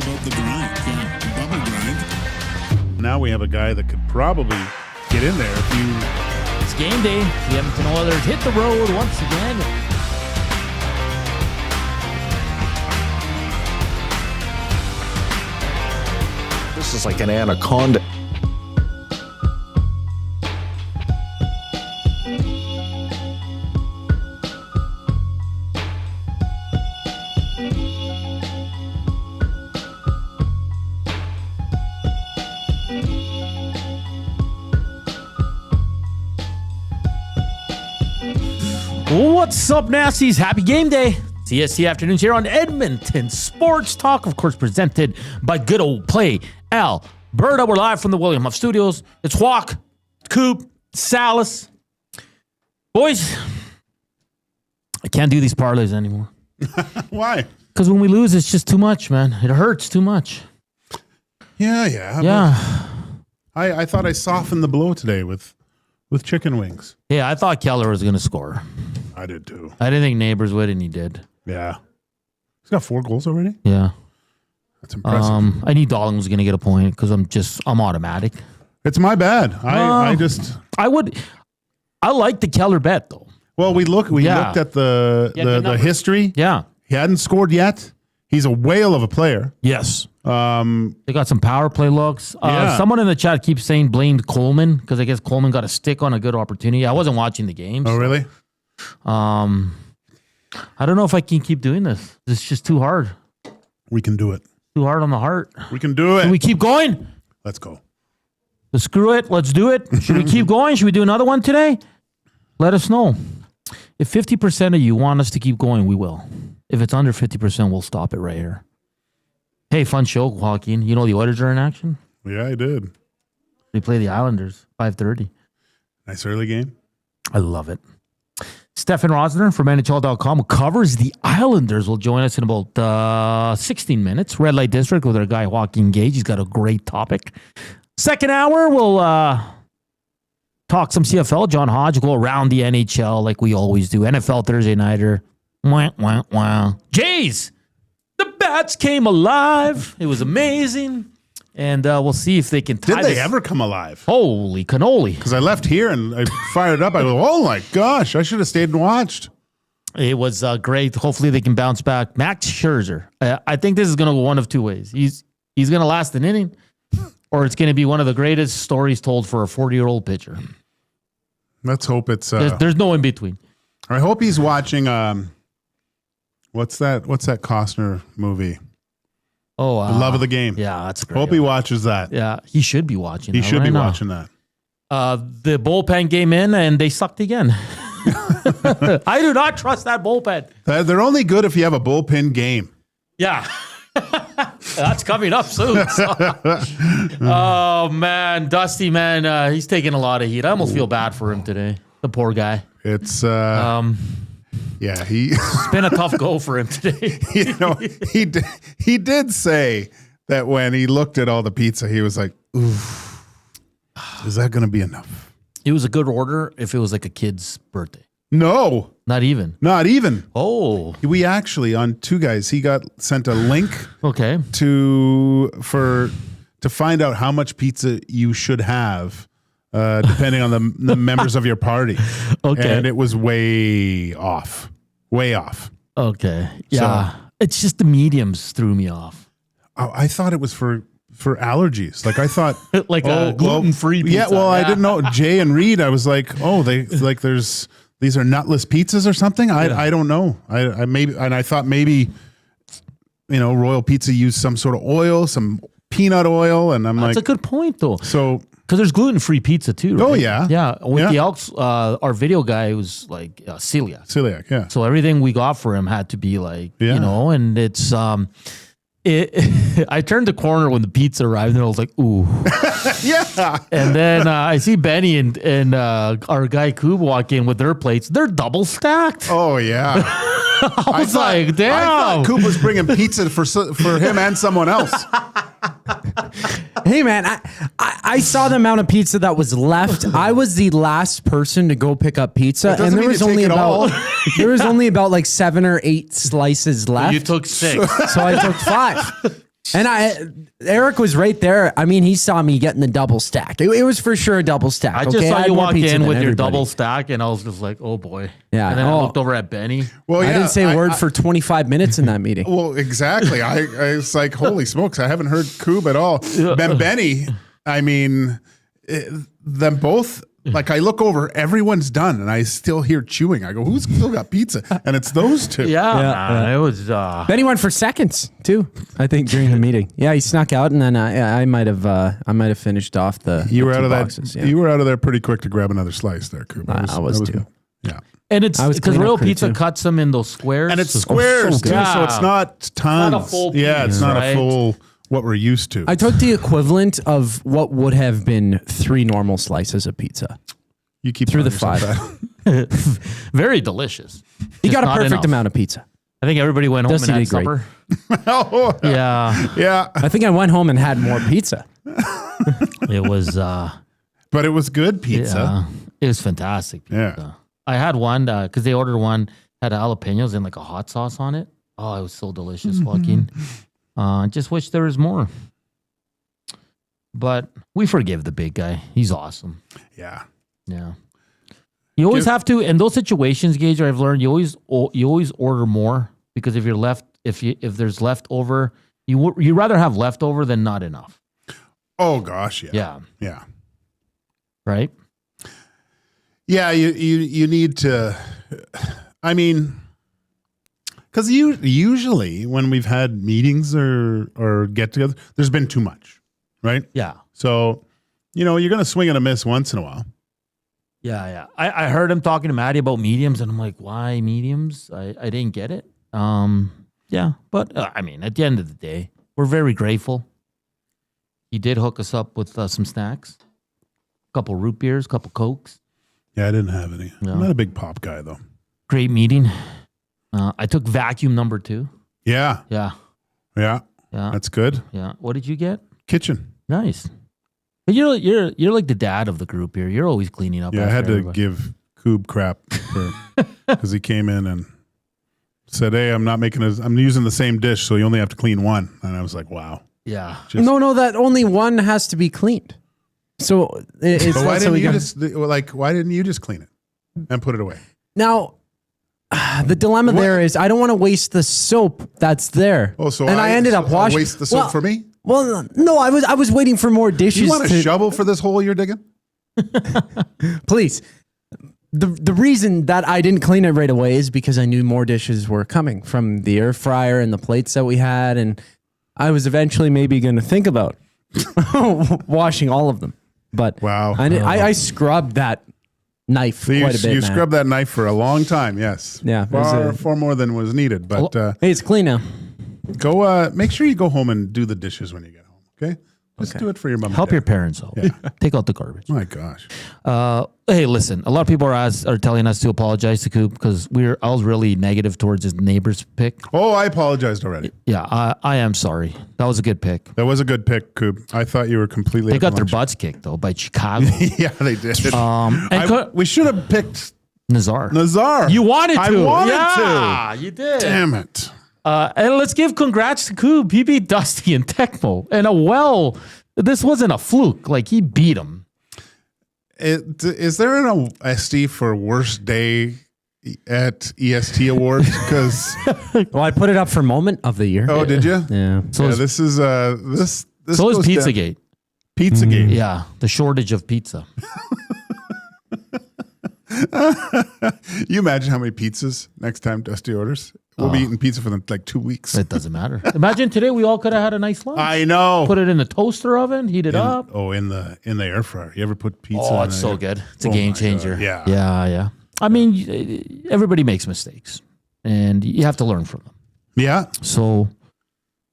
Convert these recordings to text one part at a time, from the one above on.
about the grind. Yeah, the bubble grind. Now we have a guy that could probably get in there if you... It's game day. The Edmonton Oilers hit the road once again. This is like an anaconda. What's up, Nasties? Happy game day. It's EST Afternoons here on Edmonton Sports Talk, of course, presented by Good Old Play Alberta. We're live from the William Huff Studios. It's Walk, Coop, Salas. Boys, I can't do these parlays anymore. Why? Because when we lose, it's just too much, man. It hurts too much. Yeah. I thought I softened the blow today with chicken wings. Yeah, I thought Keller was going to score. I did too. I didn't think Neighbors would, and he did. Yeah. He's got 4 goals already? Yeah. That's impressive. I knew Darling was going to get a point because I'm automatic. It's my bad. I like the Keller bet though. Well, we looked at the history. Yeah. He hadn't scored yet. He's a whale of a player. Yes. They got some power play looks. Someone in the chat keeps saying blamed Coleman because I guess Coleman got a stick on a good opportunity. I wasn't watching the game. Oh, really? I don't know if I can keep doing this. It's just too hard. We can do it. Too hard on the heart. We can do it. Can we keep going? Let's go. Screw it. Let's do it. Should we keep going? Should we do another one today? Let us know. If 50% of you want us to keep going, we will. If it's under 50%, we'll stop it right here. Hey, fun show, Joaquin. You know the Oilers are in action? Yeah, I did. They play the Islanders, 5:30. Nice early game. I love it. Stefen Rosner from NHL.com, who covers the Islanders, will join us in about 16 minutes. Red Light District with our guy Joaquin Gage. He's got a great topic. Second hour, we'll talk some CFL. John Hodge will go around the NHL like we always do. NFL Thursday Nighter. Wah, wah, wah. Jays! The Bats came alive. It was amazing. And we'll see if they can tie Did they ever come alive? Holy cannoli. Because I left here and I fired it up. I go, oh my gosh, I should have stayed and watched. It was great. Hopefully they can bounce back. Max Scherzer. I think this is going to go one of two ways. He's going to last an inning, or it's going to be one of the greatest stories told for a 40-year-old pitcher. Let's hope it's... There's no in between. I hope he's watching... What's that Costner movie? Oh, The Love of the Game. Yeah, that's great. Hope he watches that. Yeah, he should be watching. He should be watching that. The bullpen came in and they sucked again. I do not trust that bullpen. They're only good if you have a bullpen game. Yeah. That's coming up soon. So. Oh, man. Dusty, man. He's taking a lot of heat. I almost feel bad for him today. The poor guy. It's... Yeah, it's been a tough go for him today. He did say that when he looked at all the pizza, he was like, "Ooh, is that going to be enough?" It was a good order if it was like a kid's birthday. No, not even. Oh, we actually on Two Guys. He got sent a link. Okay. To find out how much pizza you should have. Depending on the members of your party. Okay. And it was way off. Okay. Yeah. So, it's just the mediums threw me off. I thought it was for allergies. Like I thought like a gluten-free pizza. Yeah, well, I didn't know. Jay and Reed, I was like, these are nutless pizzas or something. I don't know. I thought maybe Royal Pizza used some sort of oil, some peanut oil, and that's a good point though. So because there's gluten-free pizza too, right? Oh, yeah. Yeah. With the Elks, our video guy was like celiac. Celiac, yeah. So everything we got for him had to be like, and it's, I turned the corner when the pizza arrived and I was like, ooh. Yeah. And then I see Benny and our guy Koob walk in with their plates. They're double stacked. Oh, yeah. I was like, damn. I thought Coop was bringing pizza for him and someone else. Hey, man, I saw the amount of pizza that was left. I was the last person to go pick up pizza, and there was only about like 7 or 8 slices left. You took 6. So I took 5. And Eric was right there. I mean, he saw me getting the double stack. It was for sure a double stack. I just okay? saw had you more walk pizza in than with your everybody. double stack, and I was just like, oh boy. Yeah. And then I looked over at Benny. Well, I didn't say a word for 25 minutes in that meeting. Well, exactly. I was like, holy smokes, I haven't heard Coob at all. Ben Benny, I mean, them both. Like I look over, everyone's done, and I still hear chewing. I go, "Who's still got pizza?" And it's those two. Yeah. It was. Benny went for seconds too. I think during the meeting. Yeah, he snuck out, and then I might have finished off the. You were the out of boxes, that. yeah. You were out of there pretty quick to grab another slice there, Coob. I was too. Yeah. And it's I was because clean up Royal crew, Pizza too. cuts them in those squares. And it's squares too, good. so it's not tons. Not a full yeah, it's piece, not right? a full what we're used to. I took the equivalent of what would have been 3 normal slices of pizza. You keep through the telling 5. yourself Very delicious. You Just got a not perfect enough. amount of pizza. I think everybody went home Dusty and had did great. supper. that. Oh, Yeah. yeah. I think I went home and had more pizza. It was. But it was good pizza. Yeah, it was fantastic. Pizza. Yeah. I had one because they ordered one had jalapenos and like a hot sauce on it. Oh, it was so delicious, Joaquin. Just wish there was more. But we forgive the big guy. He's awesome. Yeah. Yeah. You always have to in those situations, Gage. I've learned you always order more because if there's leftover, you rather have leftover than not enough. Oh gosh, yeah. Yeah. Yeah. Right. Yeah, you need to. I mean, because usually when we've had meetings or get-together, there's been too much, right? Yeah. So, you're going to swing and a miss once in a while. Yeah. I heard him talking to Maddie about mediums, and I'm like, why mediums? I didn't get it. Yeah, but I mean, at the end of the day, we're very grateful. He did hook us up with some snacks, a couple root beers, a couple Cokes. Yeah, I didn't have any. No. I'm not a big pop guy though. Great meeting. I took vacuum number 2. Yeah, Yeah. that's good. Yeah. What did you get? Kitchen. Nice. But you're like the dad of the group here. You're always cleaning up. Yeah, I after had to everybody. give Coob crap because he came in and said, "Hey, I'm using the same dish, so you only have to clean one." And I was like, "Wow." Yeah. No, that only one has to be cleaned. So it's But why not so didn't we you got- why didn't you just clean it and put it away? Now, the dilemma there is I don't want to waste the soap that's there. Oh, so I ended up washing. waste the soap for me? Well, no, I was waiting for more dishes. You want a shovel for this hole you're digging? Please. The reason that I didn't clean it right away is because I knew more dishes were coming from the air fryer and the plates that we had, and I was eventually maybe going to think about washing all of them. But Wow. I scrubbed that knife So quite a bit. you man. scrubbed that knife for a long time, yes. Yeah, it was far more than was needed. But Hey, it's clean now. go. Make sure you go home and do the dishes when you get home. Okay, just do it for your mom. Help and your dad. parents out. Take out the garbage. My gosh. Hey, listen. A lot of people are telling us to apologize to Coop because I was really negative towards his neighbor's pick. Oh, I apologized already. Yeah, I am sorry. That was a good pick. That was a good pick, Coop. I thought you were completely. They got their butts. butts kicked though by Chicago. Yeah, they did. And we should have picked Nazar. Nazar. You wanted to. I wanted yeah, you did. Damn it. And let's give congrats to Coop. He beat Dusty and Tecmo. And this wasn't a fluke. Like, he beat him. Is there an ST for worst day at EST Awards? Because Well, I put it up for moment of the year. oh, did you? Yeah. Yeah, this is this. So is goes down- Pizzagate. Pizzagate. Yeah, the shortage of pizza. You imagine how many pizzas next time Dusty orders? We'll be eating pizza for them like 2 weeks. It doesn't matter. Imagine today we all could have had a nice lunch. I know. Put it in the toaster oven, heat it up. In the air fryer. You ever put pizza? Oh, in it's the so air- good. It's a Oh game my changer. God, yeah. Yeah. I mean, everybody makes mistakes, and you have to learn from them. Yeah. So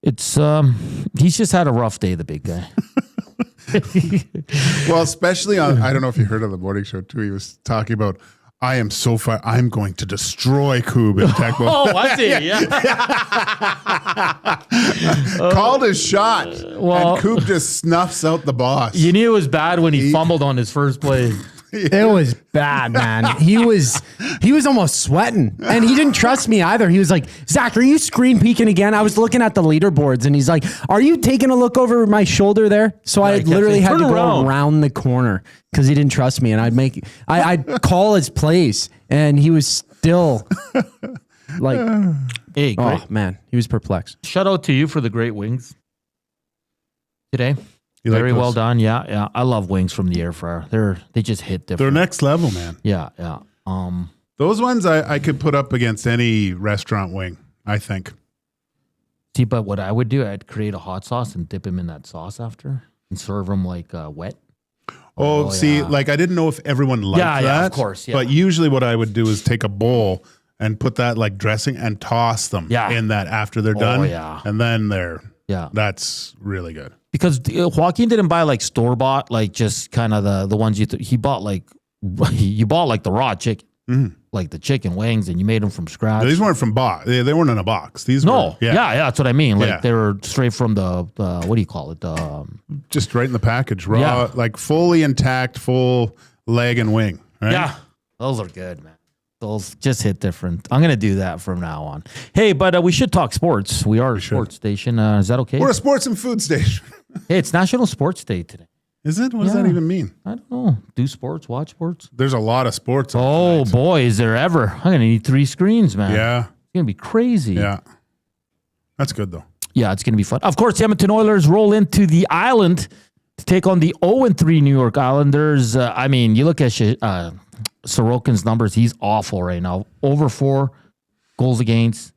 it's he's just had a rough day, the big guy. Well, especially on, I don't know if you heard of the morning show too. He was talking about, I am so far, I'm going to destroy Coob in Tecmo. Oh, was he? Yeah. Called his shot. Well- and Coob just snuffs out the boss. You knew it was bad when he fumbled on his first play. It was bad, man. He was almost sweating, and he didn't trust me either. He was like, "Zach, are you screen peeking again?" I was looking at the leaderboards, and he's like, "Are you taking a look over my shoulder there?" So I literally had to go around the corner because he didn't trust me, and I'd call his plays, and he was still like, Hey, great. oh man, he was perplexed. Shout out to you for the great wings today. You like Very well those? done. Yeah. I love wings from the air fryer. They just hit They're different. next level, man. Yeah. Those ones I could put up against any restaurant wing, I think. See, but what I would do, I'd create a hot sauce and dip him in that sauce after and serve them like wet. Oh, see, yeah. like I didn't know if everyone liked that. Yeah, of course, yeah. But usually what I would do is take a bowl and put that like dressing and toss them in that after they're done. Yeah. And then that's really good. Because Joaquin didn't buy like store bought, like just kind of the ones he bought like you bought like the raw chicken, like the chicken wings, and you made them from scratch. These weren't from box. They weren't in a box. These were, that's what I mean. Like Yeah. they were straight from the what do you call it? just right in the package, raw, like fully intact, full leg and wing. Right? Yeah, those are good, man. Those just hit different. I'm gonna do that from now on. Hey, but we should talk sports. We are a sports station. Is that okay? We're a sports and food station. Hey, it's National Sports Day today. Is it? What does that even mean? I don't know. Do sports, watch sports. There's a lot of sports. Oh tonight. boy, is there ever? I'm gonna need 3 screens, man. Yeah. It's gonna be crazy. Yeah. That's good though. Yeah, it's gonna be fun. Of course, the Edmonton Oilers roll into the island to take on the 0-3 New York Islanders. I mean, you look at Sorokin's numbers; he's awful right now. Over 4 goals against.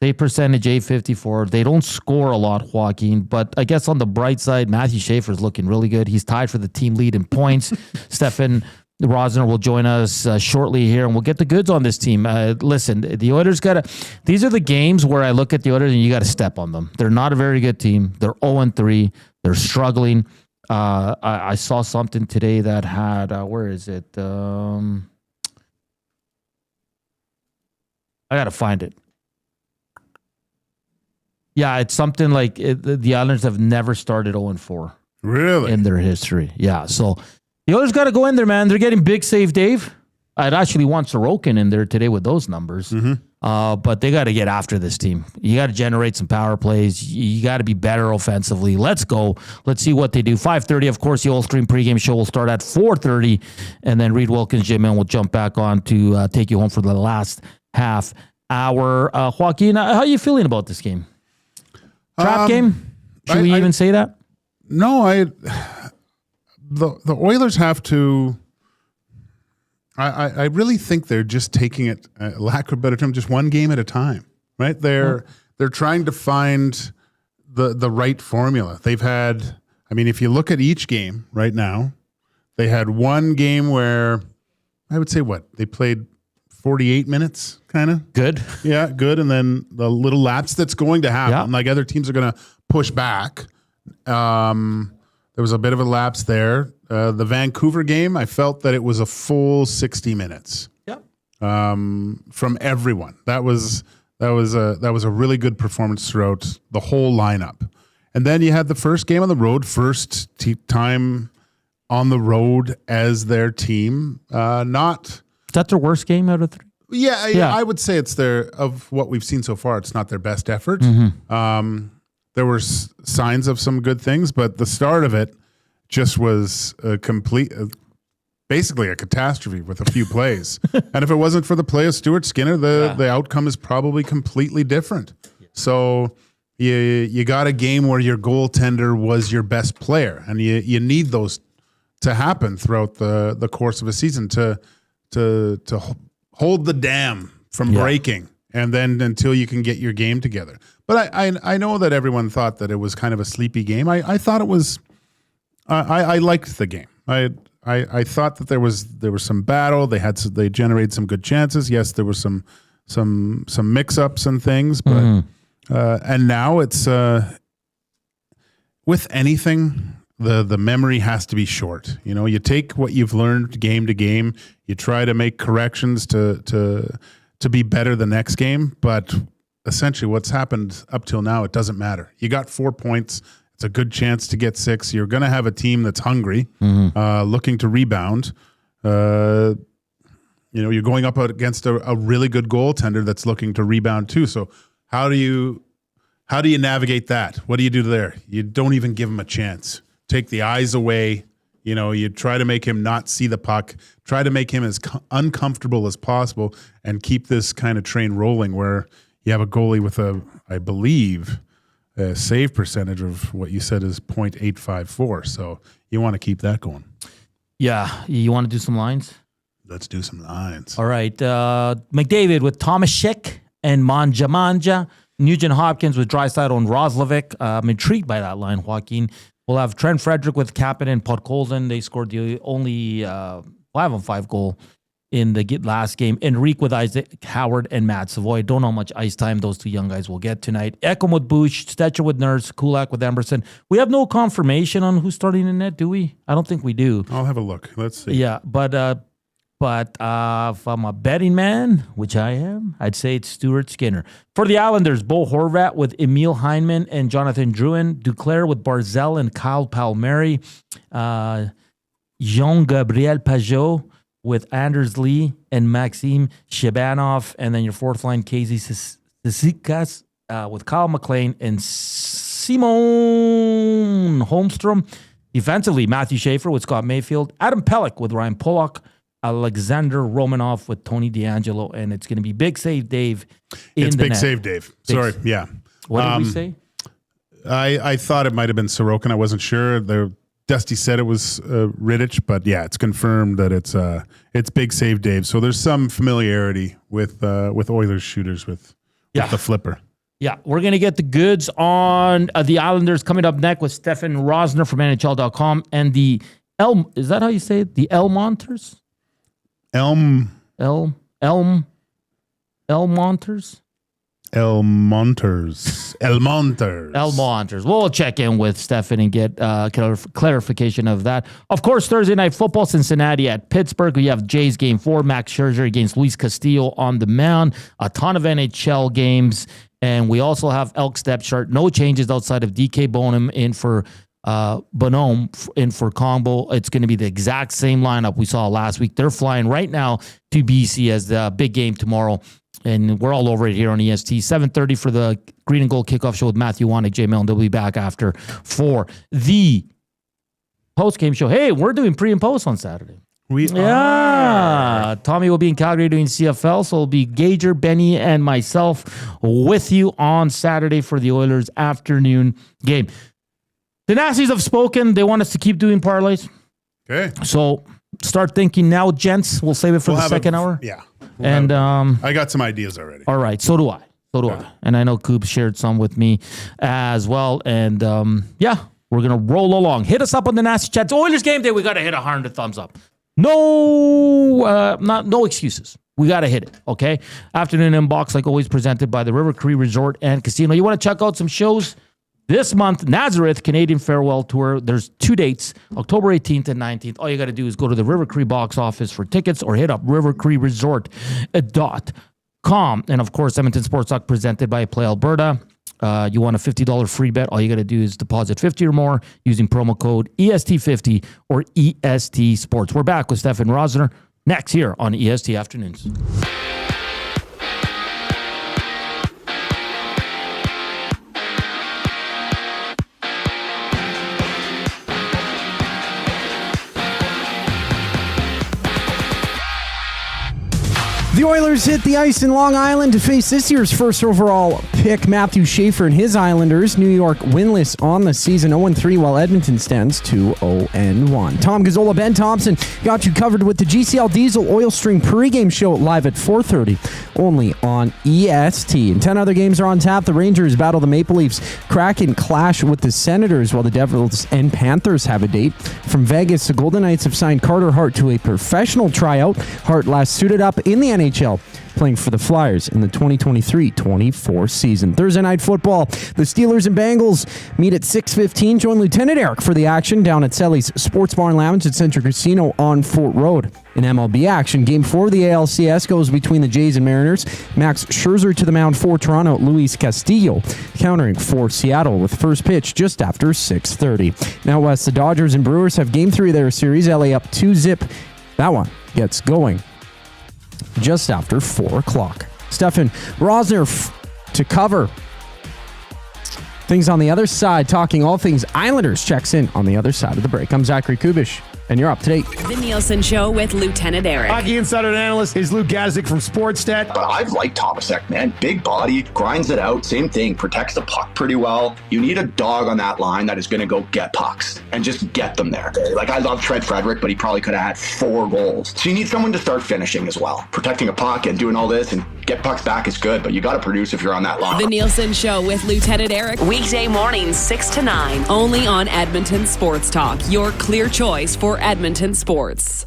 Save percentage, .854. They don't score a lot, Joaquin, but I guess on the bright side, Matthew Schaefer is looking really good. He's tied for the team lead in points. Stefen Rosner will join us shortly here, and we'll get the goods on this team. Listen, the Oilers these are the games where I look at the Oilers and you got to step on them. They're not a very good team. They're 0-3. They're struggling. I saw something today that had, where is it? I got to find it. Yeah, it's something like the Islanders have never started 0-4 Really? in their history. Yeah, so the Oilers got to go in there, man. They're getting big save, Dave. I'd actually want Sorokin in there today with those numbers. But they got to get after this team. You got to generate some power plays. You got to be better offensively. Let's go. Let's see what they do. 5:30, of course, the Old Screen pregame show will start at 4:30, and then Reed Wilkins, Jim, and we'll jump back on to take you home for the last half hour. Joaquin, how are you feeling about this game? Trap game? Should we even say that? No, the Oilers have to. I really think they're just taking it, lack of a better term, just one game at a time. Right? They're trying to find the right formula. They've had. I mean, if you look at each game right now, they had one game where I would say they played 48 minutes, kind of. Good. Yeah, good. And then the little lapse that's going to happen. Yeah. Like other teams are going to push back. There was a bit of a lapse there. The Vancouver game, I felt that it was a full 60 minutes. Yeah. From everyone. That was a really good performance throughout the whole lineup. And then you had the first game on the road, first time on the road as their team. Is that their worst game out of 3? Yeah, I would say it's of what we've seen so far, it's not their best effort. There were signs of some good things, but the start of it just was basically a catastrophe with a few plays. And if it wasn't for the play of Stuart Skinner, the outcome is probably completely different. So you got a game where your goaltender was your best player, and you need those to happen throughout the course of a season to hold the dam from breaking, and then until you can get your game together. But I know that everyone thought that it was kind of a sleepy game. I thought it was. I liked the game. I thought that there was some battle. They generated some good chances. Yes, there were some mix-ups and things, but and now it's with anything. The memory has to be short. You know, you take what you've learned game to game, you try to make corrections to be better the next game, but essentially what's happened up till now, it doesn't matter. You got 4 points. It's a good chance to get 6. You're going to have a team that's hungry, looking to rebound. You're going up against a really good goaltender that's looking to rebound too. So how do you navigate that? What do you do there? You don't even give him a chance. Take the eyes away. You try to make him not see the puck. Try to make him as uncomfortable as possible and keep this kind of train rolling where you have a goalie with I believe, a save percentage of what you said is .854. So you want to keep that going. Yeah. You want to do some lines? Let's do some lines. All right. McDavid with Tomasek and Mangiapane. Nugent Hopkins with Draisaitl and Roslovic. I'm intrigued by that line, Joaquin. We'll have Trent Frederick with Kapanen and Podkolzin. They scored the only 5-on-5 goal in the last game. Enrique with Isaac Howard and Matt Savoy. Don't know how much ice time those two young guys will get tonight. Ekholm with Bush, Stetcher with Nurse, Kulak with Emerson. We have no confirmation on who's starting in net, do we? I don't think we do. I'll have a look. Let's see. Yeah, but if I'm a betting man, which I am, I'd say it's Stuart Skinner. For the Islanders, Bo Horvat with Emil Heineman and Jonathan Drouin. Duclair with Barzell and Kyle Palmieri. Jean-Gabriel Pajot with Anders Lee and Maxime Shebanov. And then your fourth line, Casey Cizikas with Kyle McLean and Simon Holmstrom. Defensively, Matthew Schaefer with Scott Mayfield. Adam Pelech with Ryan Pollock. Alexander Romanov with Tony DeAngelo, and it's going to be Big Save Dave It's Big Save Dave. Sorry, yeah. What did we say? I thought it might have been Sorokin. I wasn't sure. Dusty said it was Rittich, but yeah, it's confirmed that it's Big Save Dave. So there's some familiarity with Oilers shooters with the flipper. Yeah, we're going to get the goods on the Islanders coming up next with Stefen Rosner from NHL.com and the is that how you say it? The Elmonters? Elmonters? Elmonters. We'll check in with Stefan and get clarification of that. Of course, Thursday Night Football, Cincinnati at Pittsburgh. We have Jays Game 4, Max Scherzer against Luis Castillo on the mound. A ton of NHL games. And we also have Elks depth chart. No changes outside of DK Bonham in for Bonhomme in for Combo. It's going to be the exact same lineup we saw last week. They're flying right now to BC as the big game tomorrow. And we're all over it here on EST. 7:30 for the Green and Gold kickoff show with Matthew Wannick, Jay Mellon. They'll be back after for the post-game show. Hey, we're doing pre and post on Saturday. We are. Tommy will be in Calgary doing CFL, so it'll be Gager, Benny, and myself with you on Saturday for the Oilers afternoon game. The Nazis have spoken. They want us to keep doing parlays. Okay. So start thinking now, gents. We'll save it for the second hour. Yeah. I got some ideas already. All right. So do I. And I know Coop shared some with me as well. And we're going to roll along. Hit us up on the Nasty Chats. Oilers game day. We got to hit 100 thumbs up. No excuses. We got to hit it, okay? Afternoon Inbox, like always, presented by the River Cree Resort and Casino. You want to check out some shows this month? Nazareth Canadian Farewell Tour. There's 2 dates, October 18th and 19th. All you got to do is go to the River Cree box office for tickets or hit up rivercreeresort.com. And, of course, Edmonton Sports Talk presented by Play Alberta. You want a $50 free bet. All you got to do is deposit 50 or more using promo code EST50 or EST Sports. We're back with Stefen Rosner next here on EST Afternoons. The Oilers hit the ice in Long Island to face this year's first overall pick, Matthew Schaefer and his Islanders. New York winless on the season, 0-3, while Edmonton stands 2-0-1. Tom Gazzola, Ben Thompson got you covered with the GCL Diesel Oil String pregame show live at 4:30, only on EST. And 10 other games are on tap. The Rangers battle the Maple Leafs. Kraken clash with the Senators, while the Devils and Panthers have a date. From Vegas, the Golden Knights have signed Carter Hart to a professional tryout. Hart last suited up in the NHL, playing for the Flyers in the 2023-24 season. Thursday Night Football, the Steelers and Bengals meet at 6:15. Join Lieutenant Eric for the action down at Selly's Sports Bar and Lounge at Central Casino on Fort Road. In MLB action, Game 4 of the ALCS goes between the Jays and Mariners. Max Scherzer to the mound for Toronto. Luis Castillo countering for Seattle with first pitch just after 6:30. Now west, the Dodgers and Brewers have Game 3 of their series. LA up 2-0 That one gets going just after 4 o'clock. Stefen Rosner to cover things on the other side, talking all things Islanders, checks in on the other side of the break. I'm Zachary Kubish, and you're up to date. The Nielsen Show with Lieutenant Eric. Hockey insider and analyst is Luke Gadzik from Sportsnet. But I've liked Tomasek, man. Big body, grinds it out. Same thing, protects the puck pretty well. You need a dog on that line that is going to go get pucks and just get them there. Like, I love Trent Frederick, but he probably could have had 4 goals. So you need someone to start finishing as well. Protecting a puck and doing all this and get pucks back is good, but you got to produce if you're on that line. The Nielsen Show with Lieutenant Eric. Weekday mornings 6 to 9. Only on Edmonton Sports Talk. Your clear choice for Edmonton sports.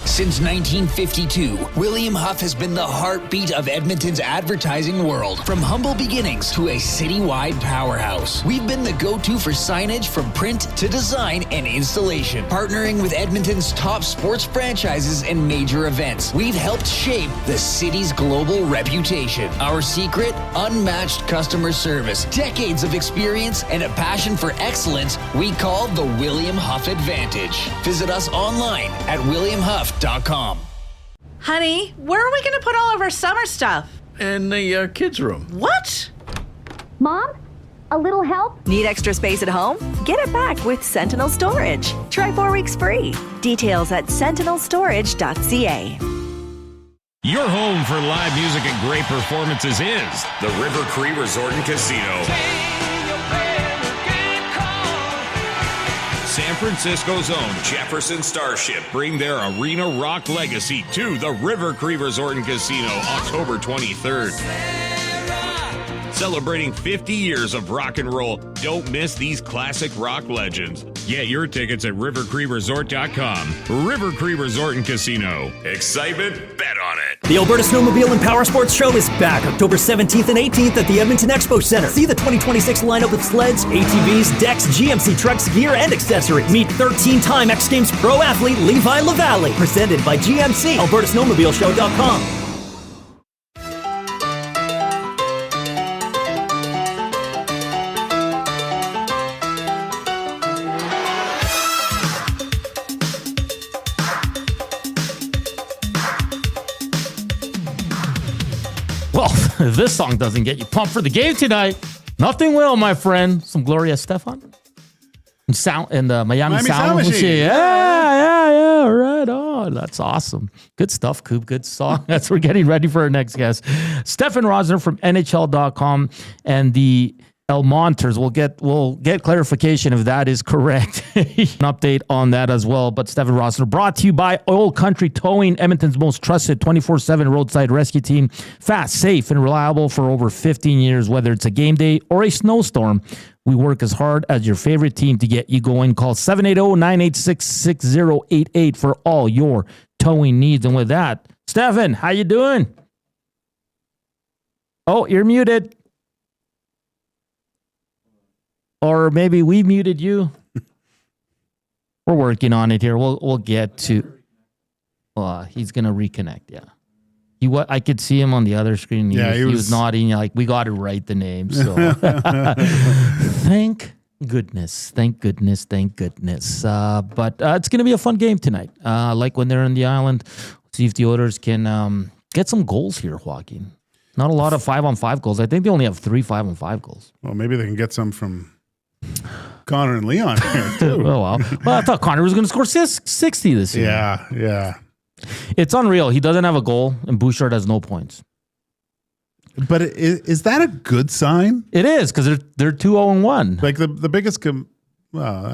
Since 1952, William Huff has been the heartbeat of Edmonton's advertising world. From humble beginnings to a citywide powerhouse, we've been the go-to for signage from print to design and installation. Partnering with Edmonton's top sports franchises and major events, we've helped shape the city's global reputation. Our secret? Unmatched customer service, decades of experience, and a passion for excellence we call the William Huff Advantage. Visit us online at williamhuff.com. Honey, where are we going to put all of our summer stuff? In the kids' room. What? Mom, a little help? Need extra space at home? Get it back with Sentinel Storage. Try 4 weeks free. Details at sentinelstorage.ca. Your home for live music and great performances is the River Cree Resort and Casino. San Francisco's own Jefferson Starship bring their arena rock legacy to the River Cree Resort and Casino October 23rd. Celebrating 50 years of rock and roll. Don't miss these classic rock legends. Get your tickets at rivercreeresort.com. River Cree Resort and Casino. Excitement? Bet on it. The Alberta Snowmobile and Power Sports Show is back October 17th and 18th at the Edmonton Expo Center. See the 2026 lineup of sleds, ATVs, decks, GMC trucks, gear, and accessories. Meet 13-time X Games pro athlete Levi Lavalle. Presented by GMC. AlbertaSnowmobileshow.com. Well, if this song doesn't get you pumped for the game tonight, nothing will, my friend. Some Gloria Estefan and the Miami Sound Machine. Yeah, right on. That's awesome. Good stuff, Coop. Good song. That's we're getting ready for our next guest. Stefen Rosner from NHL.com and the El Monters. We'll get clarification if that is correct. An update on that as well. But Stefen Rosner brought to you by Oil Country Towing, Edmonton's most trusted 24/7 roadside rescue team. Fast, safe, and reliable for over 15 years. Whether it's a game day or a snowstorm, we work as hard as your favorite team to get you going. Call 780-986-6088 for all your towing needs. And with that, Stefen, how you doing? Oh, you're muted. Or maybe we muted you. We're working on it here. We'll get to. He's gonna reconnect. Yeah, I could see him on the other screen. He was nodding. Like we got to write the name. So thank goodness. But it's gonna be a fun game tonight. Like when they're in the island. See if the Oilers can get some goals here, Joaquin. Not a lot of 5-on-5 goals. I think they only have 3 5-on-5 goals. Well, maybe they can get some from Connor and Leon here too. Oh, well, I thought Connor was going to score 60 this year. Yeah. It's unreal. He doesn't have a goal, and Bouchard has no points. But is that a good sign? It is, because they're 2-0-1. Like the biggest, I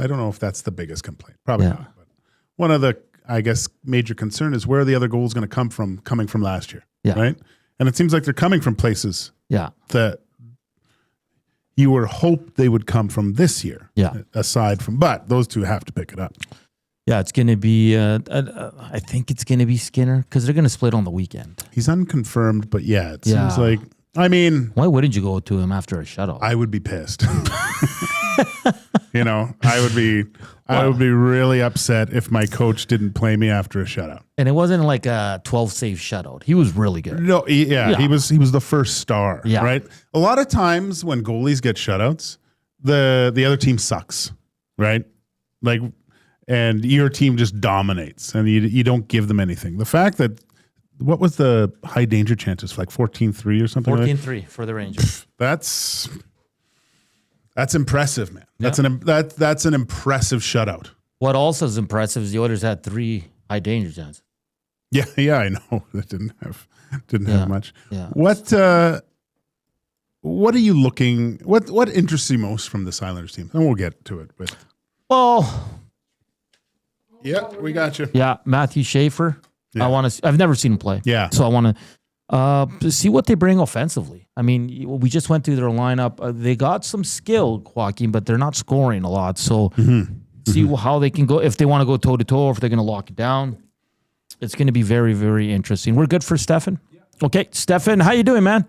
don't know if that's the biggest complaint. Probably not. But one of the, I guess, major concern is where are the other goals going to come from, coming from last year? Yeah. Right? And it seems like they're coming from places that you would hope they would come from this year. Yeah. Aside from, but those two have to pick it up. Yeah, it's going to be, I think it's going to be Skinner because they're going to split on the weekend. He's unconfirmed, but it seems like, I mean. Why wouldn't you go to him after a shutout? I would be pissed. I would be really upset if my coach didn't play me after a shutout. And it wasn't like a 12 save shutout. He was really good. No, he was the first star. Yeah. Right. A lot of times when goalies get shutouts, the other team sucks. Right. Like, and your team just dominates, and you don't give them anything. The fact that, what was the high danger chances, like 14-3 or something? 14-3 for the Rangers. That's impressive, man. Yeah. That's an impressive shutout. What also is impressive is the Oilers had 3 high danger chances. Yeah, I know. That didn't have much. Yeah. What are you looking? What interests you most from this Islanders team? And we'll get to it. Yeah, we got you. Yeah, Matthew Schaefer. Yeah. I've never seen him play. Yeah. So I want to see what they bring offensively. I mean, we just went through their lineup. They got some skill, Joaquin, but they're not scoring a lot. So see how they can go, if they want to go toe-to-toe, or if they're going to lock it down. It's going to be very, very interesting. We're good for Stefen? Okay, Stefen, how you doing, man?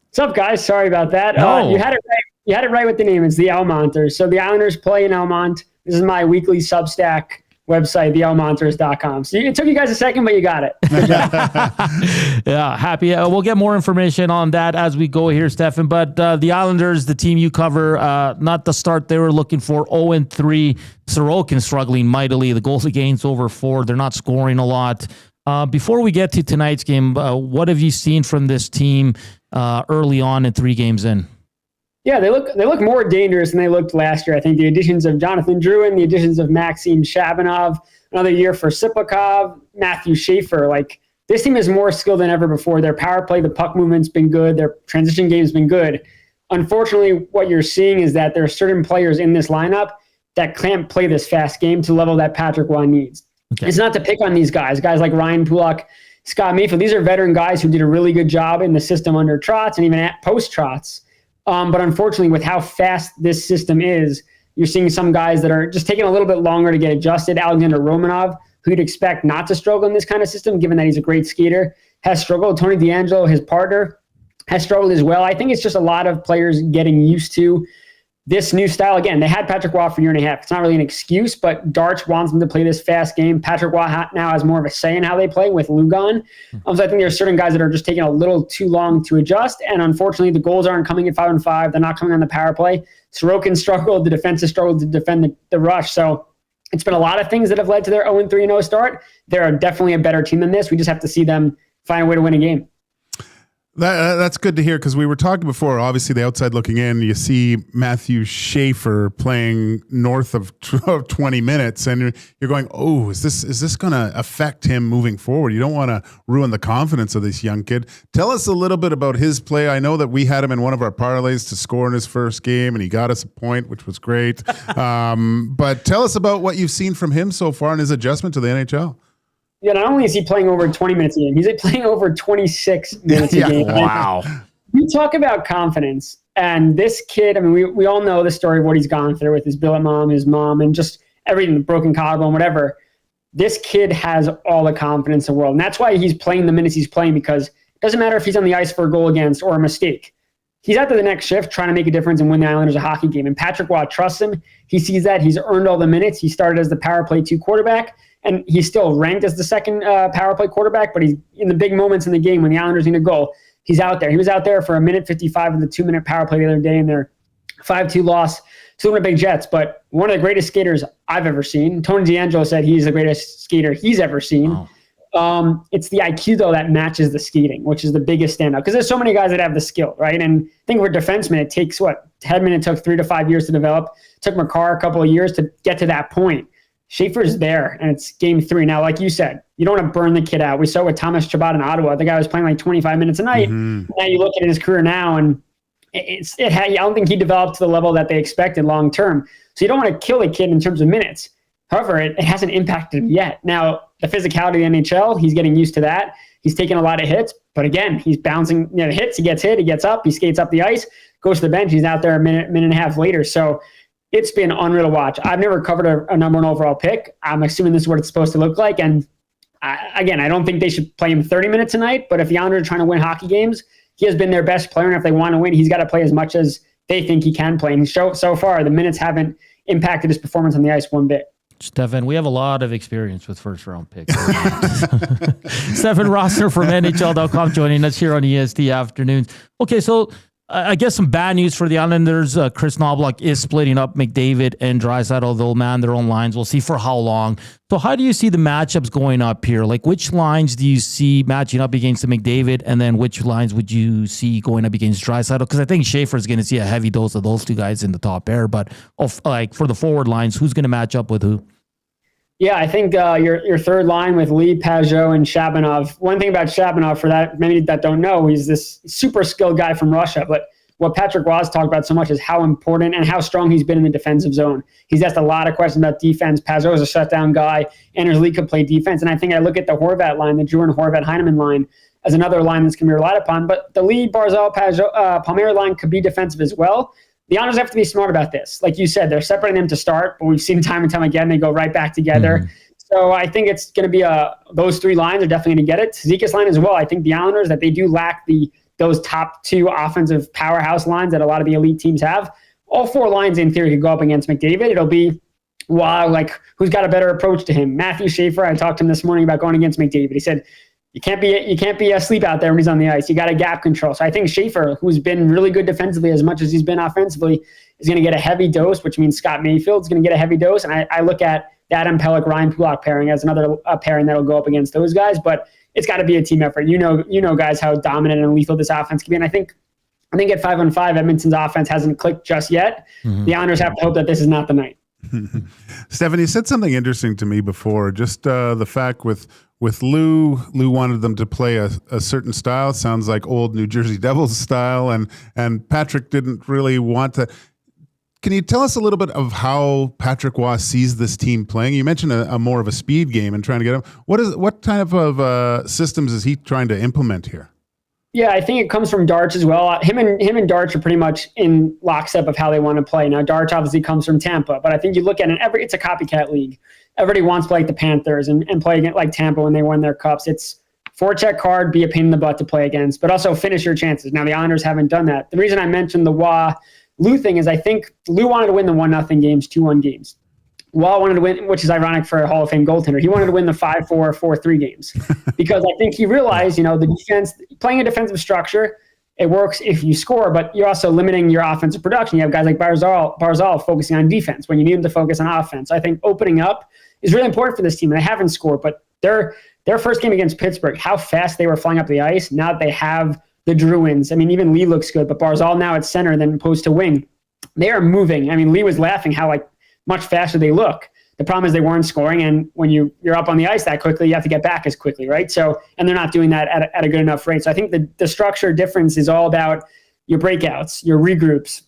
What's up, guys? Sorry about that. No. You had it right. You had it right with the name. It's the Elmonters. So the Islanders play in Elmont. This is my weekly Substack website, theelmonters.com. So it took you guys a second, but you got it. Yeah, happy. We'll get more information on that as we go here, Stefen. But the Islanders, the team you cover, not the start they were looking for. 0-3. Sorokin struggling mightily. The goals against over 4. They're not scoring a lot. Before we get to tonight's game, what have you seen from this team early on and 3 games in? Yeah, they look more dangerous than they looked last year. I think the additions of Jonathan Drouin, the additions of Maxim Shabanov, another year for Sipakov, Matthew Schaefer. Like, this team is more skilled than ever before. Their power play, the puck movement's been good. Their transition game's been good. Unfortunately, what you're seeing is that there are certain players in this lineup that can't play this fast game to the level that Patrick Roy needs. Okay. It's not to pick on these guys like Ryan Pulock, Scott Mayfield. These are veteran guys who did a really good job in the system under Trotz and even at post-Trotz. But unfortunately, with how fast this system is, you're seeing some guys that are just taking a little bit longer to get adjusted. Alexander Romanov, who you'd expect not to struggle in this kind of system, given that he's a great skater, has struggled. Tony DeAngelo, his partner, has struggled as well. I think it's just a lot of players getting used to this new style. Again, they had Patrick Roy for a year and a half. It's not really an excuse, but Darch wants them to play this fast game. Patrick Roy now has more of a say in how they play with Lugan. So I think there are certain guys that are just taking a little too long to adjust, and unfortunately, the goals aren't coming at 5-on-5. They're not coming on the power play. Sorokin struggled. The defense has struggled to defend the rush. So it's been a lot of things that have led to their 0-3-0 start. They're definitely a better team than this. We just have to see them find a way to win a game. That's good to hear, because we were talking before, obviously the outside looking in, you see Matthew Schaefer playing north of 20 minutes and you're going, oh, is this going to affect him moving forward? You don't want to ruin the confidence of this young kid. Tell us a little bit about his play. I know that we had him in one of our parlays to score in his first game and he got us a point, which was great. But tell us about what you've seen from him so far and his adjustment to the NHL. Yeah, not only is he playing over 20 minutes a game, he's playing over 26 minutes a game. Wow. You talk about confidence, and this kid, I mean, we all know the story of what he's gone through with his billet mom, his mom, and just everything, the broken collarbone, whatever. This kid has all the confidence in the world, and that's why he's playing the minutes he's playing, because it doesn't matter if he's on the ice for a goal against or a mistake. He's out to the next shift trying to make a difference and win the Islanders a hockey game, and Patrick Roy trusts him. He sees that. He's earned all the minutes. He started as the power play 2 quarterback, and he's still ranked as the second power play quarterback, but he's in the big moments in the game when the Islanders need a goal. He's out there. He was out there for 1:55 of the 2-minute power play the other day in their 5-2 loss to the Winnipeg Jets. But one of the greatest skaters I've ever seen. Tony DeAngelo said he's the greatest skater he's ever seen. Wow. It's the IQ, though, that matches the skating, which is the biggest standout. Because there's so many guys that have the skill, right? And I think for defensemen, it takes Hedman, it took 3 to 5 years to develop. It took McCarr a couple of years to get to that point. Schaefer's there, and it's game 3. Now, like you said, you don't want to burn the kid out. We saw with Thomas Chabot in Ottawa. The guy was playing like 25 minutes a night. Mm-hmm. Now you look at his career now, and I don't think he developed to the level that they expected long term. So you don't want to kill a kid in terms of minutes. However, it hasn't impacted him yet. Now, the physicality of the NHL, he's getting used to that. He's taking a lot of hits, but again, he's bouncing hits. He gets hit, he gets up, he skates up the ice, goes to the bench. He's out there a minute and a half later. So it's been unreal to watch. I've never covered a number 1 overall pick. I'm assuming this is what it's supposed to look like. And I don't think they should play him 30 minutes tonight, but if the Islanders are trying to win hockey games, he has been their best player. And if they want to win, he's got to play as much as they think he can play. And so far, the minutes haven't impacted his performance on the ice one bit. Stefen, we have a lot of experience with first-round picks. Stefen Rosner from NHL.com joining us here on EST Afternoons. Okay, so I guess some bad news for the Islanders. Chris Knobloch is splitting up McDavid and Draisaitl. They'll man their own lines. We'll see for how long. So how do you see the matchups going up here? Like, which lines do you see matching up against the McDavid, and then which lines would you see going up against Draisaitl? Because I think Schaefer is going to see a heavy dose of those two guys in the top pair. But like for the forward lines, who's going to match up with who? Yeah, I think your third line with Lee, Pajot, and Shabanov. One thing about Shabanov, for that many that don't know, he's this super skilled guy from Russia. But what Patrick Roy's talked about so much is how important and how strong he's been in the defensive zone. He's asked a lot of questions about defense. Pajot is a shutdown guy. Anders Lee could play defense. And I think I look at the Horvat line, the Jordan Horvat-Heineman line, as another line that's going to be relied upon. But the Lee, Barzal, Pajot, Palmieri line could be defensive as well. The Islanders have to be smart about this. Like you said, they're separating them to start, but we've seen time and time again, they go right back together. Mm-hmm. So I think it's going to be those three lines are definitely going to get it. Zeke's line as well. I think the Islanders, that they do lack those top two offensive powerhouse lines that a lot of the elite teams have. All four lines in theory could go up against McDavid. It'll be, wow, like who's got a better approach to him? Matthew Schaefer, I talked to him this morning about going against McDavid. He said, you can't be asleep out there when he's on the ice. You got to gap control. So I think Schaefer, who's been really good defensively as much as he's been offensively, is going to get a heavy dose, which means Scott Mayfield's going to get a heavy dose. And I look at the Adam Pelech, Ryan Pulock pairing as another pairing that'll go up against those guys. But it's got to be a team effort. You know, guys, how dominant and lethal this offense can be. And I think at 5-on-5, Edmonton's offense hasn't clicked just yet. Mm-hmm. The Islanders have to hope that this is not the night. Stefan, you said something interesting to me before, just the fact with Lou wanted them to play a certain style. Sounds like old New Jersey Devils style, and Patrick didn't really want to. Can you tell us a little bit of how Patrick Roy sees this team playing? You mentioned a more of a speed game and trying to get him. What type of systems is he trying to implement here? Yeah, I think it comes from Darch as well. Him and Darch are pretty much in lockstep of how they want to play. Now, Darch obviously comes from Tampa, but I think you look at it, it's a copycat league. Everybody wants to play like the Panthers and play against like Tampa when they won their cups. It's forecheck hard, be a pain in the butt to play against, but also finish your chances. Now, the Islanders haven't done that. The reason I mentioned the Lou thing is I think Lou wanted to win the 1-0 games, 2-1 games. Wall wanted to win, which is ironic for a Hall of Fame goaltender. He wanted to win the 5-4, 4-3 games because I think he realized, the defense, playing a defensive structure, it works if you score, but you're also limiting your offensive production. You have guys like Barzal focusing on defense when you need them to focus on offense. I think opening up is really important for this team. They haven't scored, but their first game against Pittsburgh, how fast they were flying up the ice. Now that they have the Druins, even Lee looks good, but Barzal now at center than opposed to wing. They are moving. Lee was laughing how much faster they look. The problem is they weren't scoring, and when you're up on the ice that quickly, you have to get back as quickly, right? So, and they're not doing that at a good enough rate. So I think the structure difference is all about your breakouts, your regroups,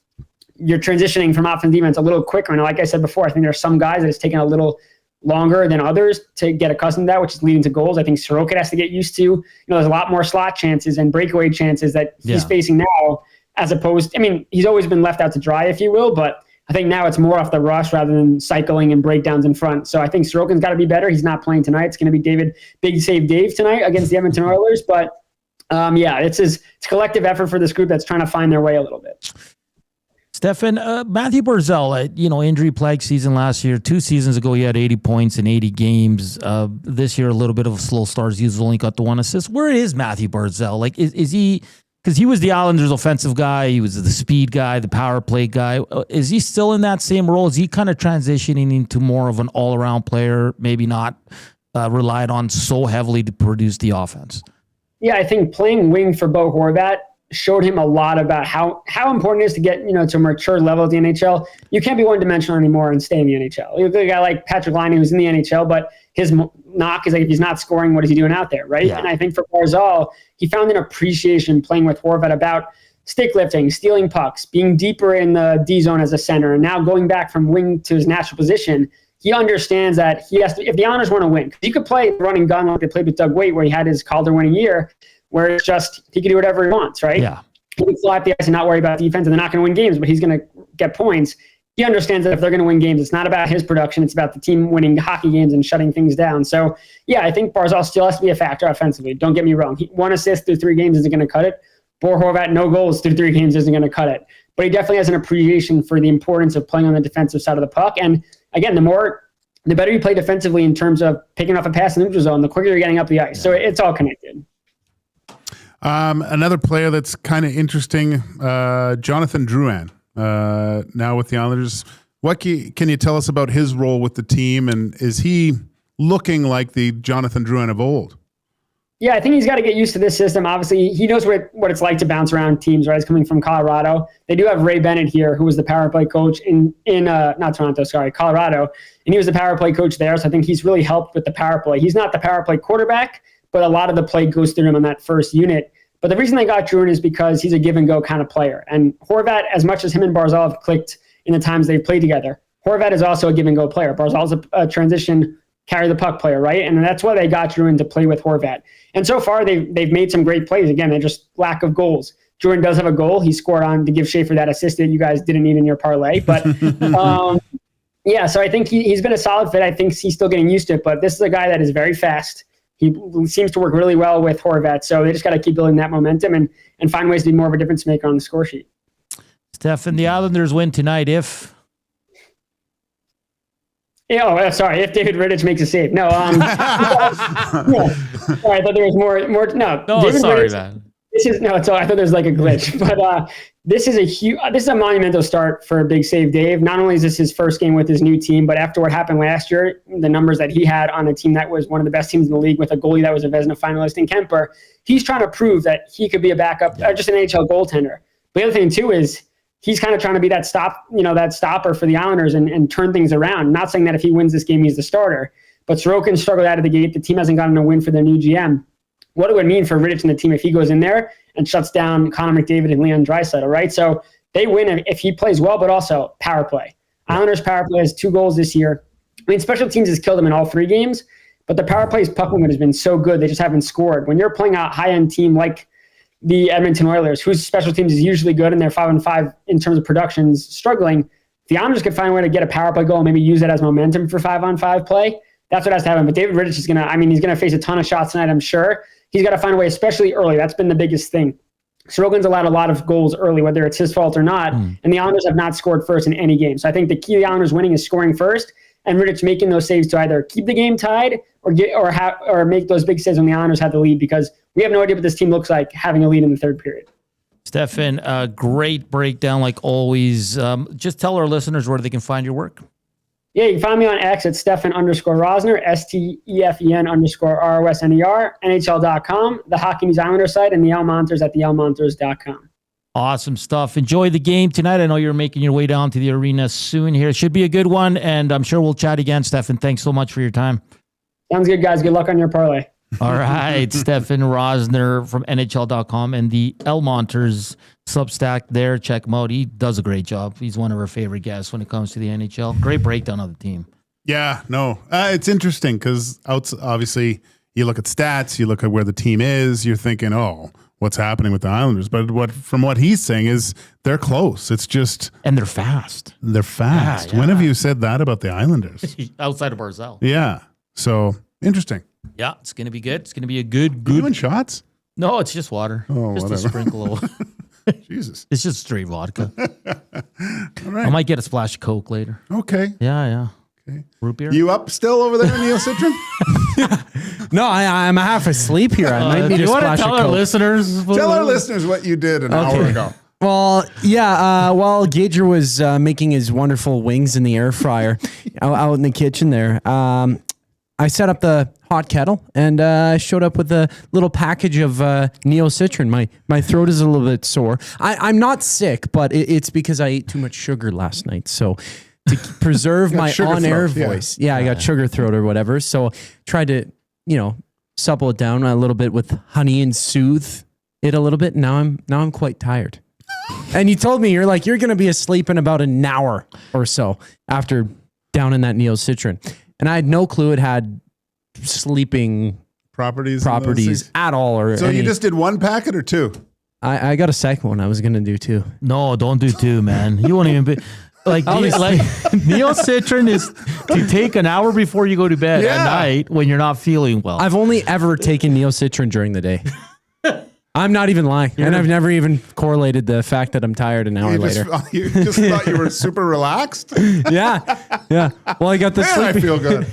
your transitioning from offense to defense a little quicker. And like I said before, I think there's some guys that it's taken a little longer than others to get accustomed to that, which is leading to goals. I think Sorokin has to get used to. There's a lot more slot chances and breakaway chances that he's facing now, as opposed. He's always been left out to dry, if you will, but I think now it's more off the rush rather than cycling and breakdowns in front. So I think Sorokin's got to be better. He's not playing tonight. It's going to be Big Save Dave tonight against the Edmonton Oilers. But it's a collective effort for this group that's trying to find their way a little bit. Stefan, Matthew Barzal, injury plagued season last year. 2 seasons ago, he had 80 points in 80 games. This year, a little bit of a slow start. He's only got the 1 assist. Where is Matthew Barzal? Is he... Because he was the Islanders' offensive guy, he was the speed guy, the power play guy. Is he still in that same role? Is he kind of transitioning into more of an all-around player, maybe not relied on so heavily to produce the offense? Yeah, I think playing wing for Bo Horvat showed him a lot about how important it is to get to a mature level at the NHL. You can't be one-dimensional anymore and stay in the NHL. You look at a guy like Patrick Laine who's in the NHL, but his knock is if he's not scoring, what is he doing out there, right? Yeah. And I think for Barzal, he found an appreciation playing with Horvat about stick lifting, stealing pucks, being deeper in the D zone as a center, and now going back from wing to his natural position. He understands that he has to, if the Islanders want to win, because he could play running gun like they played with Doug Weight, where he had his Calder winning year, where it's just he can do whatever he wants, right? Yeah. He can fly up the ice and not worry about defense, and they're not going to win games, but he's going to get points. He understands that if they're going to win games, it's not about his production. It's about the team winning hockey games and shutting things down. So, yeah, I think Barzal still has to be a factor offensively. Don't get me wrong. 1 assist through 3 games isn't going to cut it. Bo Horvat, no goals through 3 games isn't going to cut it. But he definitely has an appreciation for the importance of playing on the defensive side of the puck. And, again, the better you play defensively in terms of picking off a pass in the neutral zone, the quicker you're getting up the ice. So it's all connected. Another player that's kind of interesting, Jonathan Drouin, now with the Islanders. What can you tell us about his role with the team, and is he looking like the Jonathan Drouin of old? Yeah, I think he's got to get used to this system. Obviously, he knows what it's like to bounce around teams, right? He's coming from Colorado. They do have Ray Bennett here, who was the power play coach in Colorado. And he was the power play coach there. So I think he's really helped with the power play. He's not the power play quarterback, but a lot of the play goes through him on that first unit. But the reason they got Drouin is because he's a give and go kind of player. And Horvat, as much as him and Barzal have clicked in the times they've played together, Horvat is also a give and go player. Barzal's a transition carry the puck player, right? And that's why they got Drouin to play with Horvat. And so far, they've made some great plays. Again, they're just lack of goals. Drouin does have a goal. He scored on to give Schaefer that assist that you guys didn't need in your parlay. But yeah, so I think he's been a solid fit. I think he's still getting used to it. But this is a guy that is very fast. He seems to work really well with Horvat. So they just got to keep building that momentum and find ways to be more of a difference maker on the score sheet. Stefen, the Islanders win tonight if... If David Rittich makes a save. No, I thought there was more. No, David sorry, Rittich, man. I thought there was like a glitch, but this is a monumental start for a big save, Dave. Not only is this his first game with his new team, but after what happened last year, the numbers that he had on a team that was one of the best teams in the league with a goalie that was a Vezina finalist in Kemper, he's trying to prove that he could be a backup, just an NHL goaltender. But the other thing too is, he's kind of trying to be that stopper for the Islanders and turn things around. Not saying that if he wins this game, he's the starter, but Sorokin struggled out of the gate. The team hasn't gotten a win for their new GM. What it would mean for Rittich and the team if he goes in there and shuts down Connor McDavid and Leon Draisaitl, right? So they win if he plays well, but also power play. Islanders power play has 2 goals this year. I mean, special teams has killed them in all 3 games, but the power play's puck movement has been so good, they just haven't scored. When you're playing a high-end team like the Edmonton Oilers, whose special teams is usually good and they're 5-5 in terms of productions struggling, the Islanders could find a way to get a power play goal and maybe use that as momentum for 5-on-5 play. That's what has to happen. But David Rittich is he's going to face a ton of shots tonight, I'm sure. He's got to find a way, especially early. That's been the biggest thing. Sorokin's allowed a lot of goals early, whether it's his fault or not, and the Islanders have not scored first in any game. So I think the key to the Islanders winning is scoring first, and Rittich making those saves to either keep the game tied or make those big saves when the Islanders have the lead, because we have no idea what this team looks like having a lead in the third period. Stefen, great breakdown like always. Just tell our listeners where they can find your work. Yeah, you can find me on X at Stefen_Rosner, STEFEN_ROSNER, NHL.com, the Hockey News Islander site, and the Elmonters at theelmonters.com. Awesome stuff. Enjoy the game tonight. I know you're making your way down to the arena soon here. It should be a good one, and I'm sure we'll chat again, Stefen. Thanks so much for your time. Sounds good, guys. Good luck on your parlay. All right. Stefen Rosner from NHL.com and the Elmonters Substack there. Check him out. He does a great job. He's one of our favorite guests when it comes to the NHL. Great breakdown of the team. Yeah, no. It's interesting because obviously you look at stats, you look at where the team is, you're thinking, oh, what's happening with the Islanders? But from what he's saying is they're close. It's just... And they're fast. They're fast. Yeah. When have you said that about the Islanders? Outside of Barzal. Yeah. So, interesting. Yeah, it's going to be good. It's going to be a good... Are you doing shots? No, it's just water. Oh, just whatever. a sprinkle of... Jesus. It's just straight vodka. All right. I might get a splash of Coke later. Okay. Yeah. Okay. Root beer? You up still over there, Neo Citron? No, I'm half asleep here. I might need a splash of Coke. Tell our listeners what you did an hour ago. Well, yeah, while Gager was making his wonderful wings in the air fryer out in the kitchen there, I set up the hot kettle and showed up with a little package of Neo Citron. My throat is a little bit sore. I'm not sick, but it's because I ate too much sugar last night. So to preserve my on-air voice, I got sugar throat or whatever. So tried to, supple it down a little bit with honey and soothe it a little bit. Now I'm quite tired. And you told me you're going to be asleep in about an hour or so after downing that Neo Citron. And I had no clue it had sleeping properties at all. So you just did one packet or two? I got a second one. I was going to do two. No, don't do two, man. You won't even be... Neo Citron is to take an hour before you go to bed at night when you're not feeling well. I've only ever taken Neo Citron during the day. I'm not even lying. And I've never even correlated the fact that I'm tired an hour later. You just thought you were super relaxed? Yeah. Well, I got the Man, I feel good.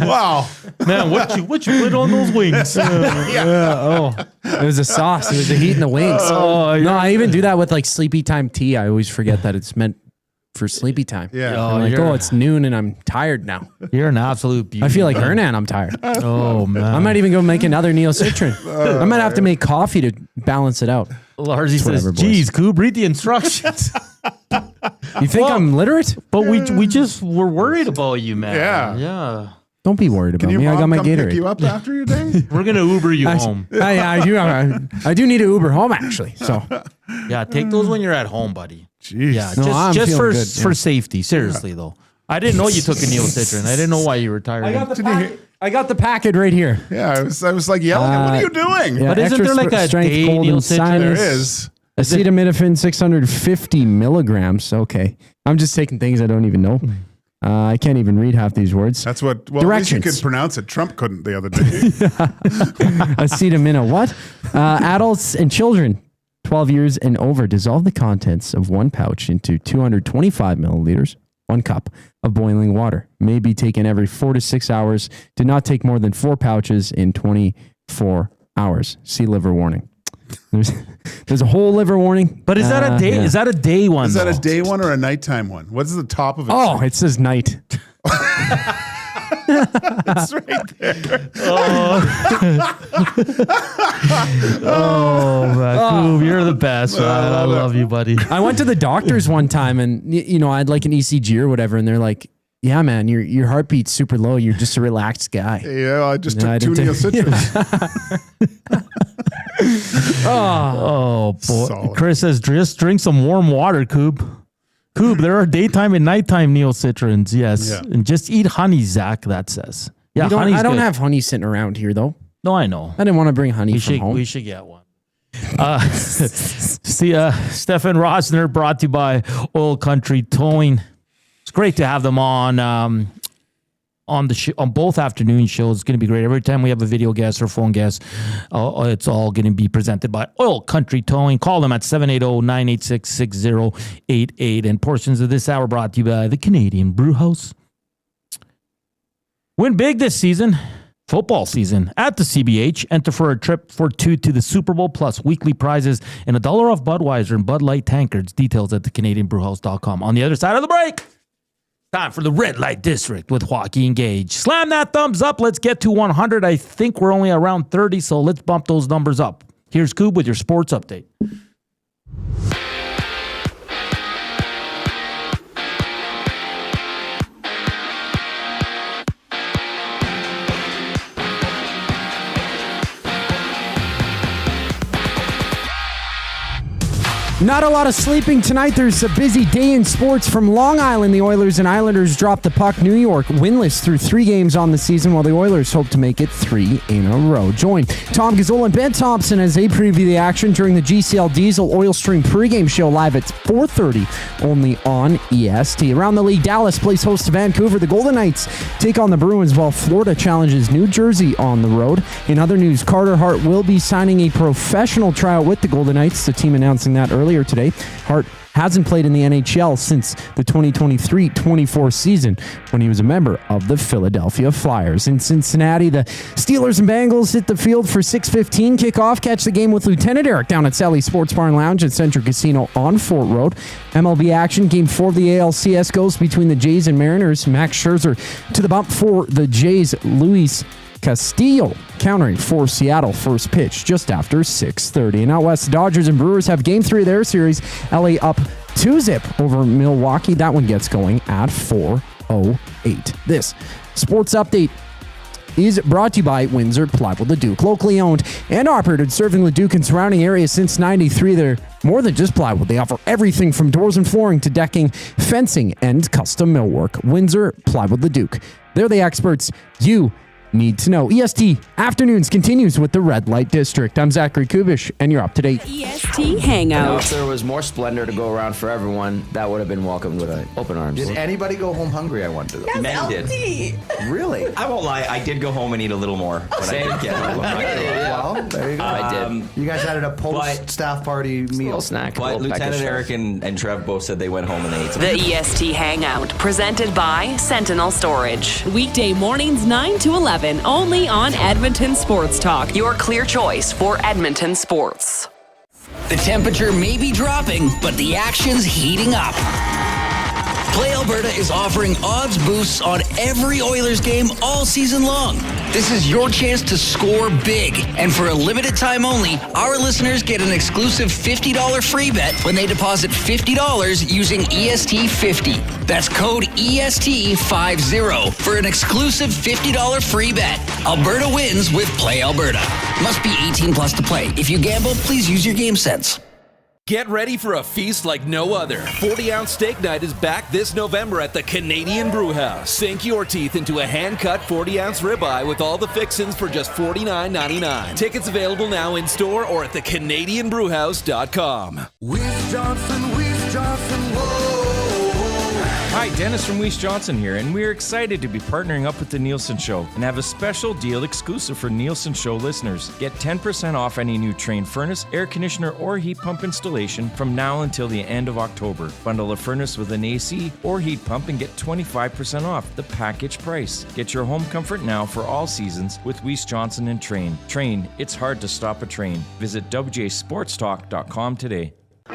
Wow. Man, what you put on those wings? Oh, it was a sauce. It was the heat in the wings. No, I even do that with like sleepy time tea. I always forget that it's meant for sleepy time. Yeah. I'm like, it's noon and I'm tired now. You're an absolute beauty. I feel like Hernan, I'm tired. Oh, man. I might even go make another neocitrin. I might have to make coffee to balance it out. Larsy says, geez, Coob, read the instructions. You think I'm literate? But we just were worried about you, man. Yeah. Don't be worried about Can me. your I got mom my come pick Gatorade. you up after your day? We're going to Uber you home. I do need to Uber home, actually. So Yeah, take those when you're at home, buddy. Jeez. Yeah, No, I'm just feeling for good, for safety. Seriously, though. I didn't know you took a neocitrin. I didn't know why you were tired. I got the packet right here. Yeah, I was like yelling, what are you doing? Yeah, But isn't extra there like a strength day cold and neocitrin? sinus. There is. Acetaminophen 650 milligrams. Okay. I'm just taking things I don't even know. I can't even read half these words. That's what, well, Directions. at least you could pronounce it. Trump couldn't the other day. Acetamino what? Adults and children 12 years and over dissolve the contents of one pouch into 225 milliliters, 1 cup of boiling water. May be taken every 4 to 6 hours. Do not take more than 4 pouches in 24 hours. See liver warning. There's a whole liver warning. But is that a day? Yeah. Is that a day one? Is that a though? day one or a nighttime one? What's the top of it? Oh, it says night. It's right there. Oh, Coob, you're the best. Man. I love you, buddy. I went to the doctor's one time and, I had like an ECG or whatever. And they're like, yeah, man, your heartbeat's super low. You're just a relaxed guy. Yeah, I just Yeah, took I 2 didn't neocitrins. Oh, boy. Solid. Chris says, just drink some warm water, Coob. Coob, there are daytime and nighttime neocitrins. Yes. Yeah. And just eat honey, Zach, that says. Yeah, honey's I don't good. have honey sitting around here, though. No, I know. I didn't want to bring honey from home. We should get one. Stefen Rosner, brought to you by Oil Country Towing. It's great to have them on the on both afternoon shows. It's going to be great. Every time we have a video guest or phone guest, it's all going to be presented by Oil Country Towing. Call them at 780-986-6088. And portions of this hour brought to you by the Canadian Brew House. Win big this season. Football season at the CBH. Enter for a trip for 2 to the Super Bowl, plus weekly prizes and $1 off Budweiser and Bud Light tankards. Details at thecanadianbrewhouse.com. On the other side of the break, time for the Red Light District with Joaquin Gage. Slam that thumbs up. Let's get to 100. I think we're only around 30, so let's bump those numbers up. Here's Coob with your sports update. Not a lot of sleeping tonight. There's a busy day in sports from Long Island. The Oilers and Islanders dropped the puck. New York winless through 3 games on the season, while the Oilers hope to make it 3 in a row. Join Tom Gazzola and Ben Thompson as they preview the action during the GCL Diesel Oil Stream pregame show live at 4:30, only on EST. Around the league, Dallas plays host to Vancouver. The Golden Knights take on the Bruins, while Florida challenges New Jersey on the road. In other news, Carter Hart will be signing a professional tryout with the Golden Knights. The team announcing that earlier today. Hart hasn't played in the NHL since the 2023-24 season, when he was a member of the Philadelphia Flyers. In Cincinnati, the Steelers and Bengals hit the field for 6:15 kickoff. Catch the game with Lieutenant Eric down at Sally's Sports Bar and Lounge at Central Casino on Fort Road. MLB action, Game 4 of the ALCS goes between the Jays and Mariners. Max Scherzer to the bump for the Jays. Luis Castillo countering for Seattle. First pitch just after 6:30. And out west, the Dodgers and Brewers have Game 3 of their series. LA up 2-0 over Milwaukee. That one gets going at 4:08. This sports update is brought to you by Windsor Plywood Leduc. Locally owned and operated, serving Leduc and surrounding areas since '93. They're more than just plywood. They offer everything from doors and flooring to decking, fencing, and custom millwork. Windsor Plywood Leduc. They're the experts you need to know. EST Afternoons continues with the Red Light District. I'm Zachary Kubish, and you're up to date. EST Hangout. If there was more splendor to go around for everyone, that would have been welcomed with open arms. Did anybody go home hungry, I wonder? Yes, Men LT. did. Really? I won't lie, I did go home and eat a little more. But I did get a little Well, there you go. I did. You guys had it a post-staff party meal. Little snack. But little Lieutenant package. Eric and Trev both said they went home and ate. The EST Hangout, presented by Sentinel Storage. Weekday mornings 9 to 11, only on Edmonton Sports Talk. Your clear choice for Edmonton sports. The temperature may be dropping, but the action's heating up. Play Alberta is offering odds boosts on every Oilers game all season long. This is your chance to score big. And for a limited time only, our listeners get an exclusive $50 free bet when they deposit $50 using EST50. That's code EST50 for an exclusive $50 free bet. Alberta wins with Play Alberta. Must be 18 plus to play. If you gamble, please use your game sense. Get ready for a feast like no other. 40-ounce steak night is back this November at the Canadian Brewhouse. Sink your teeth into a hand-cut 40-ounce ribeye with all the fixins for just $49.99. Tickets available now in-store or at thecanadianbrewhouse.com. Weiss Johnson, whoa. Hi, Dennis from Weiss Johnson here, and we're excited to be partnering up with the Nielsen Show and have a special deal exclusive for Nielsen Show listeners. Get 10% off any new Trane furnace, air conditioner, or heat pump installation from now until the end of October. Bundle a furnace with an AC or heat pump and get 25% off the package price. Get your home comfort now for all seasons with Weiss Johnson and Trane. Trane, it's hard to stop a train. Visit wjsportstalk.com today.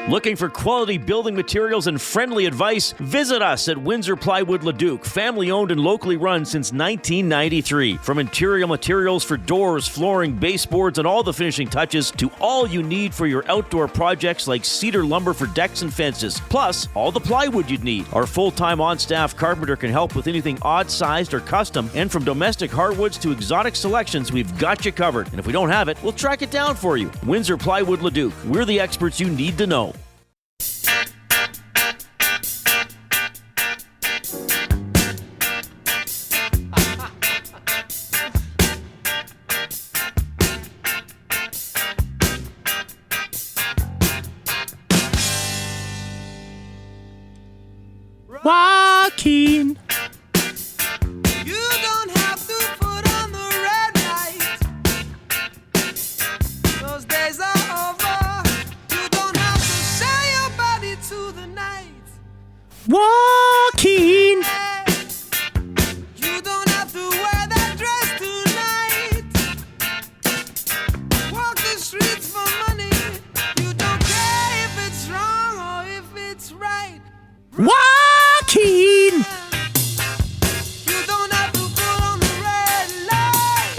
Looking for quality building materials and friendly advice? Visit us at Windsor Plywood Leduc, family owned and locally run since 1993. From interior materials for doors, flooring, baseboards, and all the finishing touches to all you need for your outdoor projects like cedar lumber for decks and fences, plus all the plywood you'd need. Our full-time on-staff carpenter can help with anything odd-sized or custom, and from domestic hardwoods to exotic selections, we've got you covered. And if we don't have it, we'll track it down for you. Windsor Plywood Leduc. We're the experts you need to know. Joaquin. You don't have to put on the red light. Those days are over. You don't have to sell your body to the night. Joaquin. You don't have to wear that dress tonight. Walk the streets for money. You don't care if it's wrong or if it's right. Joaquin. You don't have to put on the red light.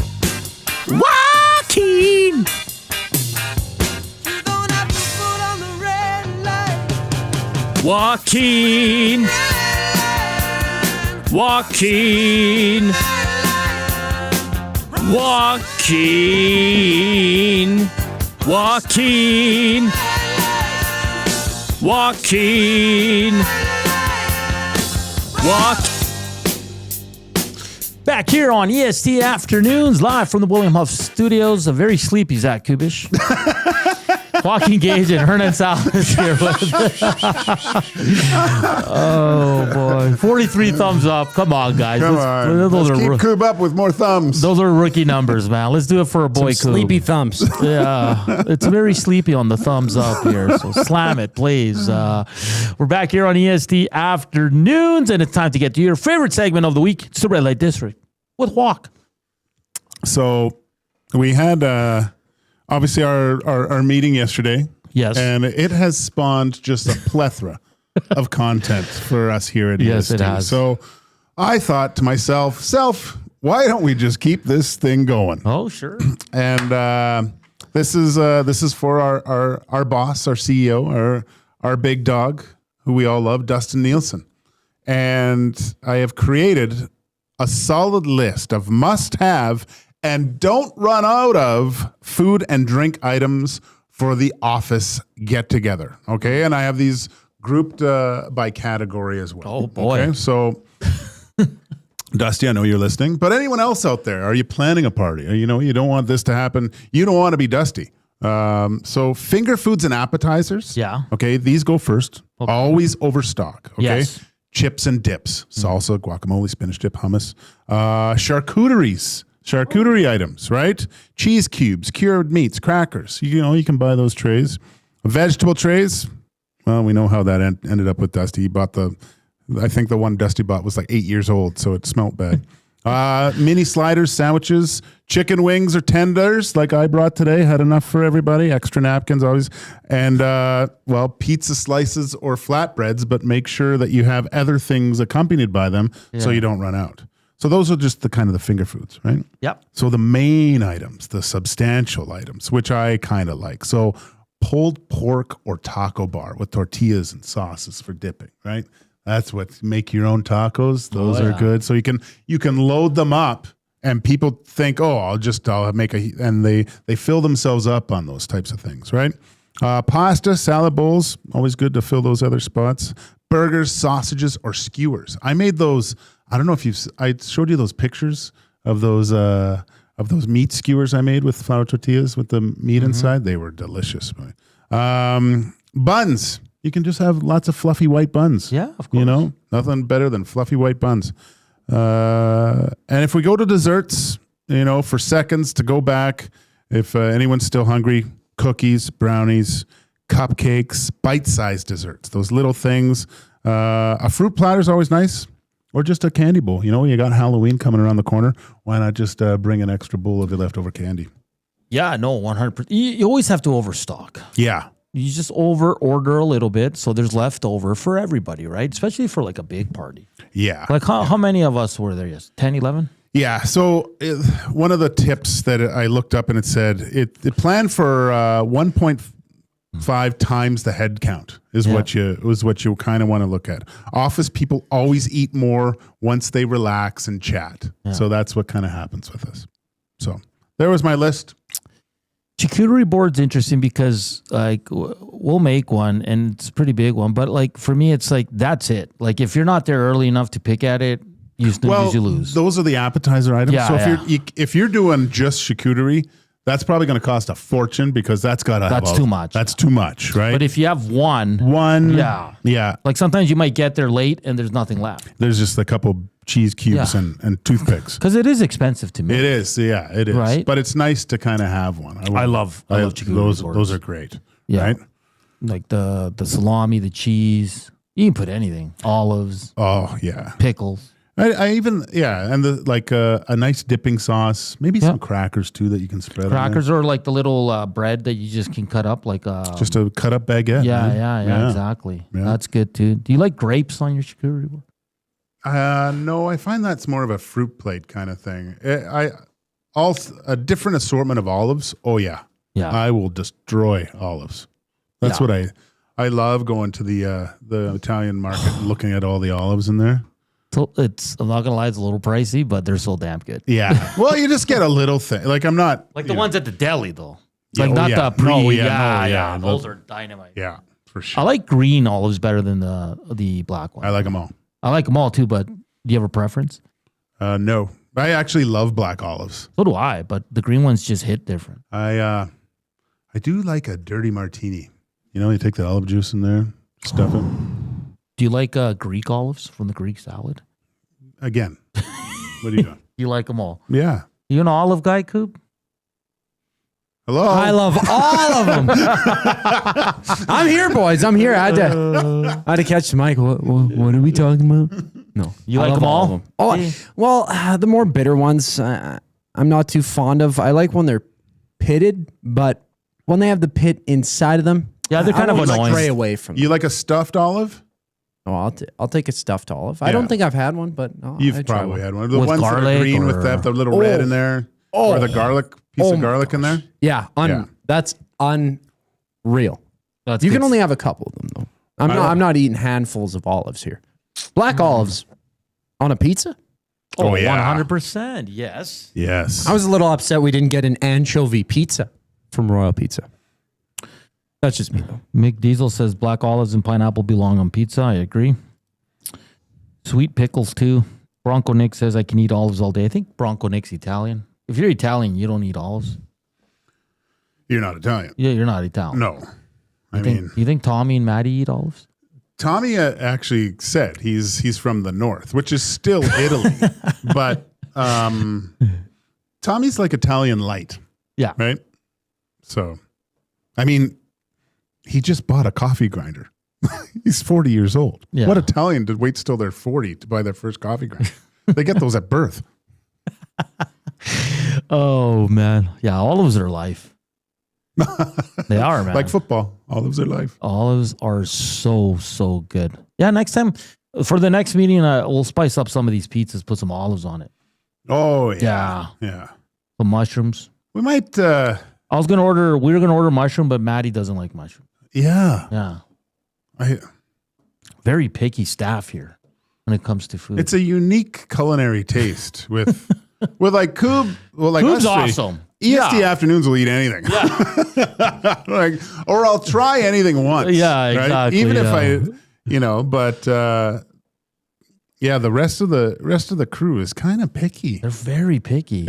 Joaquin. You don't have to put on the red light. Joaquin. Joaquin. Joaquin. Joaquin. Joaquin. Back here on EST Afternoons, live from the William Huff Studios. A very sleepy Zach Kubish. Joaquin Gage and Hernan Salas here with oh, boy. 43 thumbs up. Come on, guys. Come on. Let's keep Koob up with more thumbs. Those are rookie numbers, man. Let's do it for a boy, Koob. Sleepy thumbs. Yeah. It's very sleepy on the thumbs up here. So slam it, please. We're back here on EST Afternoons, and it's time to get to your favorite segment of the week. It's the Red Light District with Walk. So we had obviously our meeting yesterday. Yes. And it has spawned just a plethora of content for us here at EST. Yes, it has. So I thought to myself, why don't we just keep this thing going? Oh, sure. And this is for our boss, our CEO, our big dog, who we all love, Dustin Nielsen. And I have created a solid list of must-have and don't run out of food and drink items for the office get-together. Okay, and I have these grouped by category as well. Oh boy! Okay? So Dusty, I know you're listening, but anyone else out there, are you planning a party? You know, you don't want this to happen. You don't want to be Dusty. So finger foods and appetizers. Yeah. Okay. These go first. Okay. Always overstock. Okay. Yes. Chips and dips, salsa, guacamole, spinach dip, hummus, charcuterie items, right? Cheese cubes, cured meats, crackers. You know, you can buy those trays. Vegetable trays. Well, we know how that ended up with Dusty. He bought I think the one Dusty bought was like 8 years old, so it smelled bad. Mini sliders, sandwiches, chicken wings or tenders, like I brought today. Had enough for everybody. Extra napkins always. And, pizza slices or flatbreads, but make sure that you have other things accompanied by them so you don't run out. So those are just the kind of the finger foods, right? Yep. So the main items, the substantial items, which I kind of like. So pulled pork or taco bar with tortillas and sauces for dipping, right? That's what make your own tacos. Those are good. So you can load them up, and people think, oh, I'll make and they fill themselves up on those types of things, right? Pasta, salad bowls, always good to fill those other spots. Burgers, sausages, or skewers. I made those. I don't know if I showed you those pictures of those meat skewers I made with flour tortillas with the meat inside. They were delicious. Buns. You can just have lots of fluffy white buns. Yeah, of course. You know, nothing better than fluffy white buns. And if we go to desserts, you know, for seconds to go back, if anyone's still hungry, cookies, brownies, cupcakes, bite-sized desserts, those little things. A fruit platter is always nice, or just a candy bowl. You know, you got Halloween coming around the corner. Why not just bring an extra bowl of the leftover candy? Yeah, no, 100%. You always have to overstock. Yeah. You just order a little bit, so there's leftover for everybody, right? Especially for like a big party. Yeah. Like how many of us were there? Yes, 10, 11? Yeah. So one of the tips that I looked up, and it said it planned for 1.5 times the head count is what you kind of want to look at. Office people always eat more once they relax and chat. Yeah. So that's what kind of happens with us. So there was my list. Charcuterie board's interesting because like we'll make one and it's a pretty big one, but like for me it's like that's it. Like if you're not there early enough to pick at it, you snooze, you lose. Those are the appetizer items. Yeah, so if you're doing just charcuterie, that's probably going to cost a fortune because that's too much. That's too much, right? But if you have one, yeah. Like sometimes you might get there late and there's nothing left. There's just a couple cheese cubes and toothpicks. Because it is expensive to me. It is, yeah, it is. Right? But it's nice to kind of have one. I love charcuterie boards. Those are great. Yeah. Right? Like the salami, the cheese. You can put anything. Olives. Oh, yeah. Pickles. I even, and a nice dipping sauce, maybe some crackers too that you can spread on Crackers or like the little bread that you just can cut up like just a cut up baguette. Yeah, exactly. Yeah. That's good too. Do you like grapes on your charcuterie board? No, I find that's more of a fruit plate kind of thing. A different assortment of olives. Oh yeah. I will destroy olives. That's what I love going to the Italian market and looking at all the olives in there. I'm not gonna lie, it's a little pricey, but they're so damn good. Yeah. Well, you just get a little thing. Like I'm not like the ones at the deli though. Like not the pre. Those are dynamite. Yeah, for sure. I like green olives better than the black ones. I like them all. I like them all too, but do you have a preference? No, I actually love black olives. So do I, but the green ones just hit different. I do like a dirty martini. You know, you take the olive juice in there, stuff it. Do you like Greek olives from the Greek salad? Again, what are you doing? You like them all? Yeah. You an olive guy, Coop? Hello. I love all of them. I'm here, boys. I'm here. I had to catch the mic. What are we talking about? No. You like them all? Of them. Oh, yeah. Well, the more bitter ones, I'm not too fond of. I like when they're pitted, but when they have the pit inside of them, they're kind of annoying. Stray away from them. You like a stuffed olive? Oh, I'll take a stuffed olive. I don't think I've had one, but you've probably had one. The with ones that are green with the little red in there, or the garlic piece of garlic in there. Yeah, that's unreal. You can only have a couple of them though. I'm not eating handfuls of olives here. Black olives on a pizza. Oh yeah, 100%. Yes. Yes. I was a little upset we didn't get an anchovy pizza from Royal Pizza. That's just me, though. Mick Diesel says black olives and pineapple belong on pizza. I agree. Sweet pickles, too. Bronco Nick says I can eat olives all day. I think Bronco Nick's Italian. If you're Italian, you don't eat olives. You're not Italian. Yeah, you're not Italian. No. You think Tommy and Maddie eat olives? Tommy actually said he's from the north, which is still Italy. But Tommy's like Italian light. Yeah. Right? So, I mean, he just bought a coffee grinder. He's 40 years old. Yeah. What Italian did wait till they're 40 to buy their first coffee grinder? They get those at birth. Oh, man. Yeah, olives are life. They are, man. Like football. Olives are life. Olives are so good. Yeah, next time, for the next meeting, we'll spice up some of these pizzas, put some olives on it. Oh, yeah. Yeah. Some mushrooms. We might... we were going to order mushroom, but Maddie doesn't like mushroom. Yeah. Yeah. Very picky staff here when it comes to food. It's a unique culinary taste with like Coob. Well, like Coob's us three. awesome. EST afternoons will eat anything. Yeah. Or I'll try anything once. Yeah, right? exactly. Even if but the rest of the crew is kind of picky. They're very picky.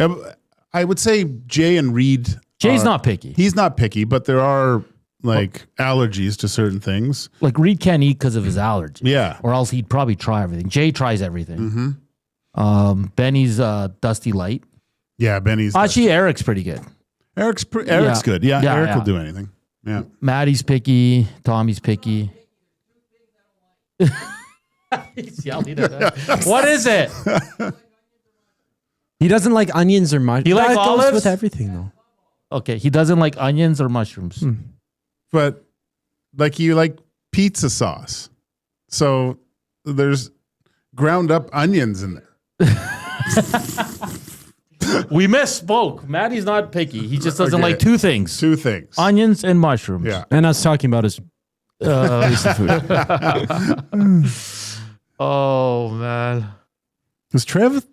I would say Jay and Reed. Jay's not picky. He's not picky, but there are like allergies to certain things. Like Reed can't eat because of his allergies. Yeah. Or else he'd probably try everything. Jay tries everything. Mm-hmm. Benny's Dusty Light. Yeah, Benny's. Actually, Eric's pretty good. Eric's good. Yeah, Eric will do anything. Yeah. Maddie's picky. Tommy's picky. He's yelling at us. What is it? He doesn't like onions or mushrooms. He likes That goes olives? with everything, though. Okay, he doesn't like onions or mushrooms. But like you like pizza sauce. So there's ground up onions in there. We misspoke. Maddie's not picky. He just doesn't like two things. Two things. Onions and mushrooms. Yeah. And I was talking about his food. Oh, man. Does Trev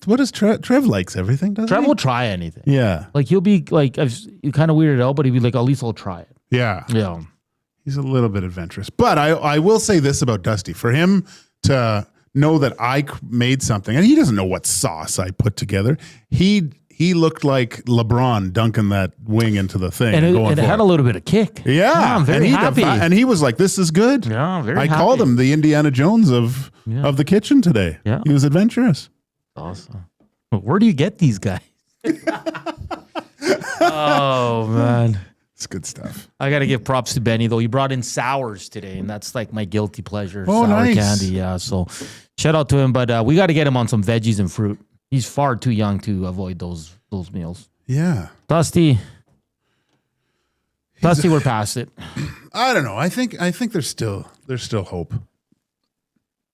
likes everything, doesn't Trev he? will try anything. Yeah. Like he'll be like, you kind of weirded out, but he'd be like, at least I'll try it. Yeah. Yeah. He's a little bit adventurous. But I will say this about Dusty. For him to know that I made something, and he doesn't know what sauce I put together, he looked like LeBron dunking that wing into the thing. And it going had a little bit of kick. Yeah. I'm very happy. And he was like, this is good. Yeah, I'm very I happy. called him the Indiana Jones of the kitchen today. Yeah. He was adventurous. Awesome. Where do you get these guys? Oh, man. It's good stuff. I got to give props to Benny, though. He brought in sours today, and that's like my guilty pleasure. Oh, sour nice. candy. Yeah, so shout out to him. But we got to get him on some veggies and fruit. He's far too young to avoid those meals. Yeah. Dusty, we're past it. I don't know. I think there's still hope.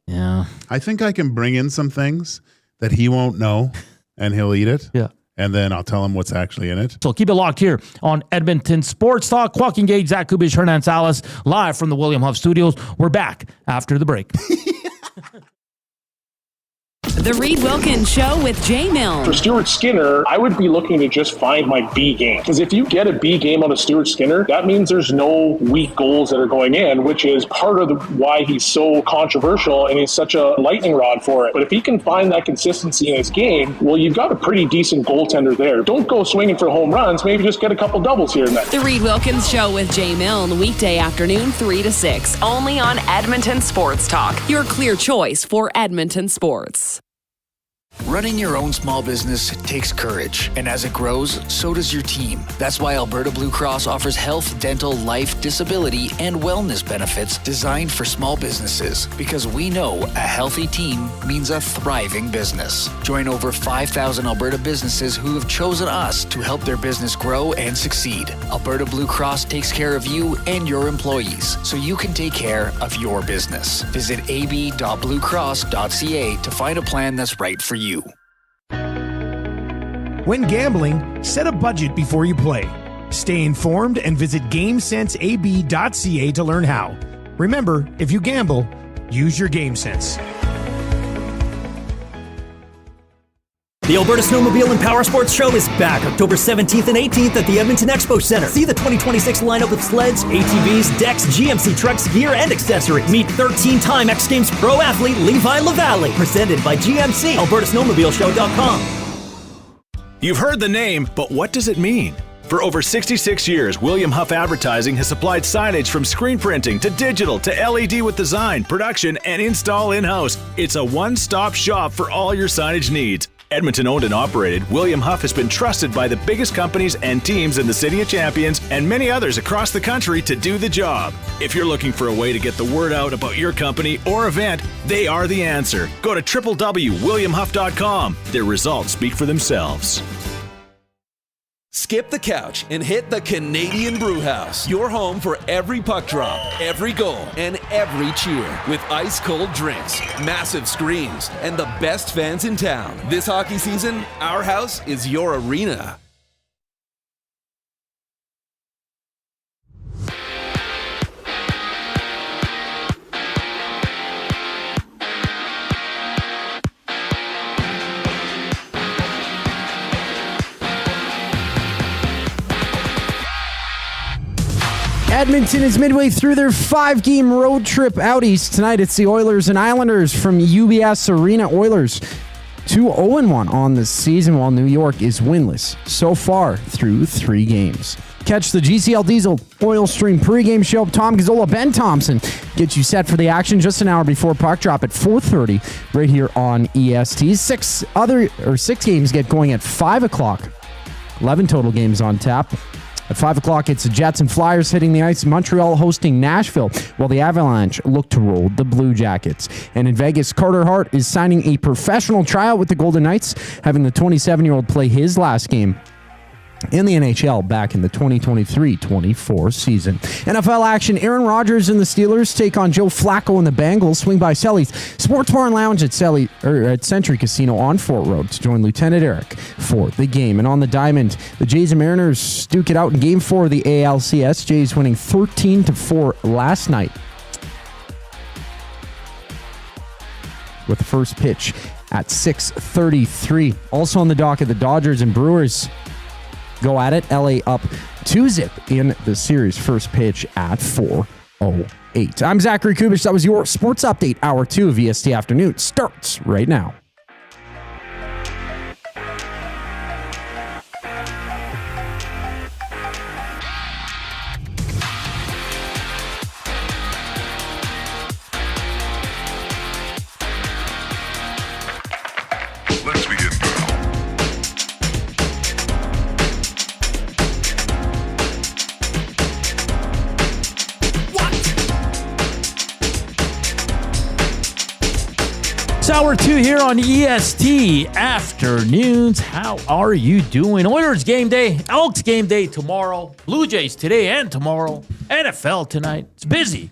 Yeah. I think I can bring in some things that he won't know, and he'll eat it. Yeah. And then I'll tell him what's actually in it. So keep it locked here on Edmonton Sports Talk. Joaquin Gage, Zach Kubish, Hernan Salas, live from the William Huff Studios. We're back after the break. The Reed Wilkins Show with Jay Milne. For Stuart Skinner, I would be looking to just find my B game. Because if you get a B game out of Stuart Skinner, that means there's no weak goals that are going in, which is part of why he's so controversial and he's such a lightning rod for it. But if he can find that consistency in his game, well, you've got a pretty decent goaltender there. Don't go swinging for home runs. Maybe just get a couple doubles here and there. The Reed Wilkins Show with Jay Milne, weekday afternoon 3 to 6, only on Edmonton Sports Talk. Your clear choice for Edmonton sports. Running your own small business takes courage, and as it grows, so does your team. That's why Alberta Blue Cross offers health, dental, life, disability, and wellness benefits designed for small businesses, because we know a healthy team means a thriving business. Join over 5,000 Alberta businesses who have chosen us to help their business grow and succeed. Alberta Blue Cross takes care of you and your employees, so you can take care of your business. Visit ab.bluecross.ca to find a plan that's right for you. When gambling, set a budget before you play. Stay informed and visit GameSenseAB.ca to learn how. Remember, if you gamble, use your game sense. The Alberta Snowmobile and Power Sports Show is back October 17th and 18th at the Edmonton Expo Center. See the 2026 lineup of sleds, ATVs, decks, GMC trucks, gear, and accessories. Meet 13-time X Games pro athlete Levi LaValle. Presented by GMC. AlbertaSnowmobileShow.com. You've heard the name, but what does it mean? For over 66 years, William Huff Advertising has supplied signage from screen printing to digital to LED with design, production, and install in-house. It's a one-stop shop for all your signage needs. Edmonton owned and operated, William Huff has been trusted by the biggest companies and teams in the City of Champions and many others across the country to do the job. If you're looking for a way to get the word out about your company or event, they are the answer. Go to www.williamhuff.com. Their results speak for themselves. Skip the couch and hit the Canadian Brewhouse. Your home for every puck drop, every goal, and every cheer. With ice-cold drinks, massive screens, and the best fans in town. This hockey season, our house is your arena. Edmonton is midway through their 5-game road trip out east. Tonight it's the Oilers and Islanders from UBS Arena. Oilers 2-0-1 on the season, while New York is winless so far through 3 games. Catch the GCL Diesel Oil Stream pregame show. Tom Gazzola, Ben Thompson get you set for the action just an hour before puck drop at 4:30 right here on EST. 6 games get going at 5 o'clock. 11 total games on tap. At 5 o'clock, it's the Jets and Flyers hitting the ice. Montreal hosting Nashville, while the Avalanche look to roll the Blue Jackets. And in Vegas, Carter Hart is signing a professional tryout with the Golden Knights, having the 27-year-old play his last game in the NHL back in the 2023-24 season. NFL action, Aaron Rodgers and the Steelers take on Joe Flacco and the Bengals. Swing by Selly's Sports Bar and Lounge at Century Casino on Fort Road to join Lieutenant Eric for the game. And on the diamond, the Jays and Mariners duke it out in Game 4 of the ALCS. Jays winning 13-4 last night, with the first pitch at 6:33. Also on the docket, the Dodgers and Brewers go at it. LA up 2-0 in the series. First pitch at 4:08. I'm Zachary Kubish. That was your sports update. Hour 2 of EST Afternoon starts right now. Let's begin. It's hour 2 here on EST Afternoons. How are you doing? Oilers game day, Elks game day tomorrow, Blue Jays today and tomorrow, NFL tonight. It's busy.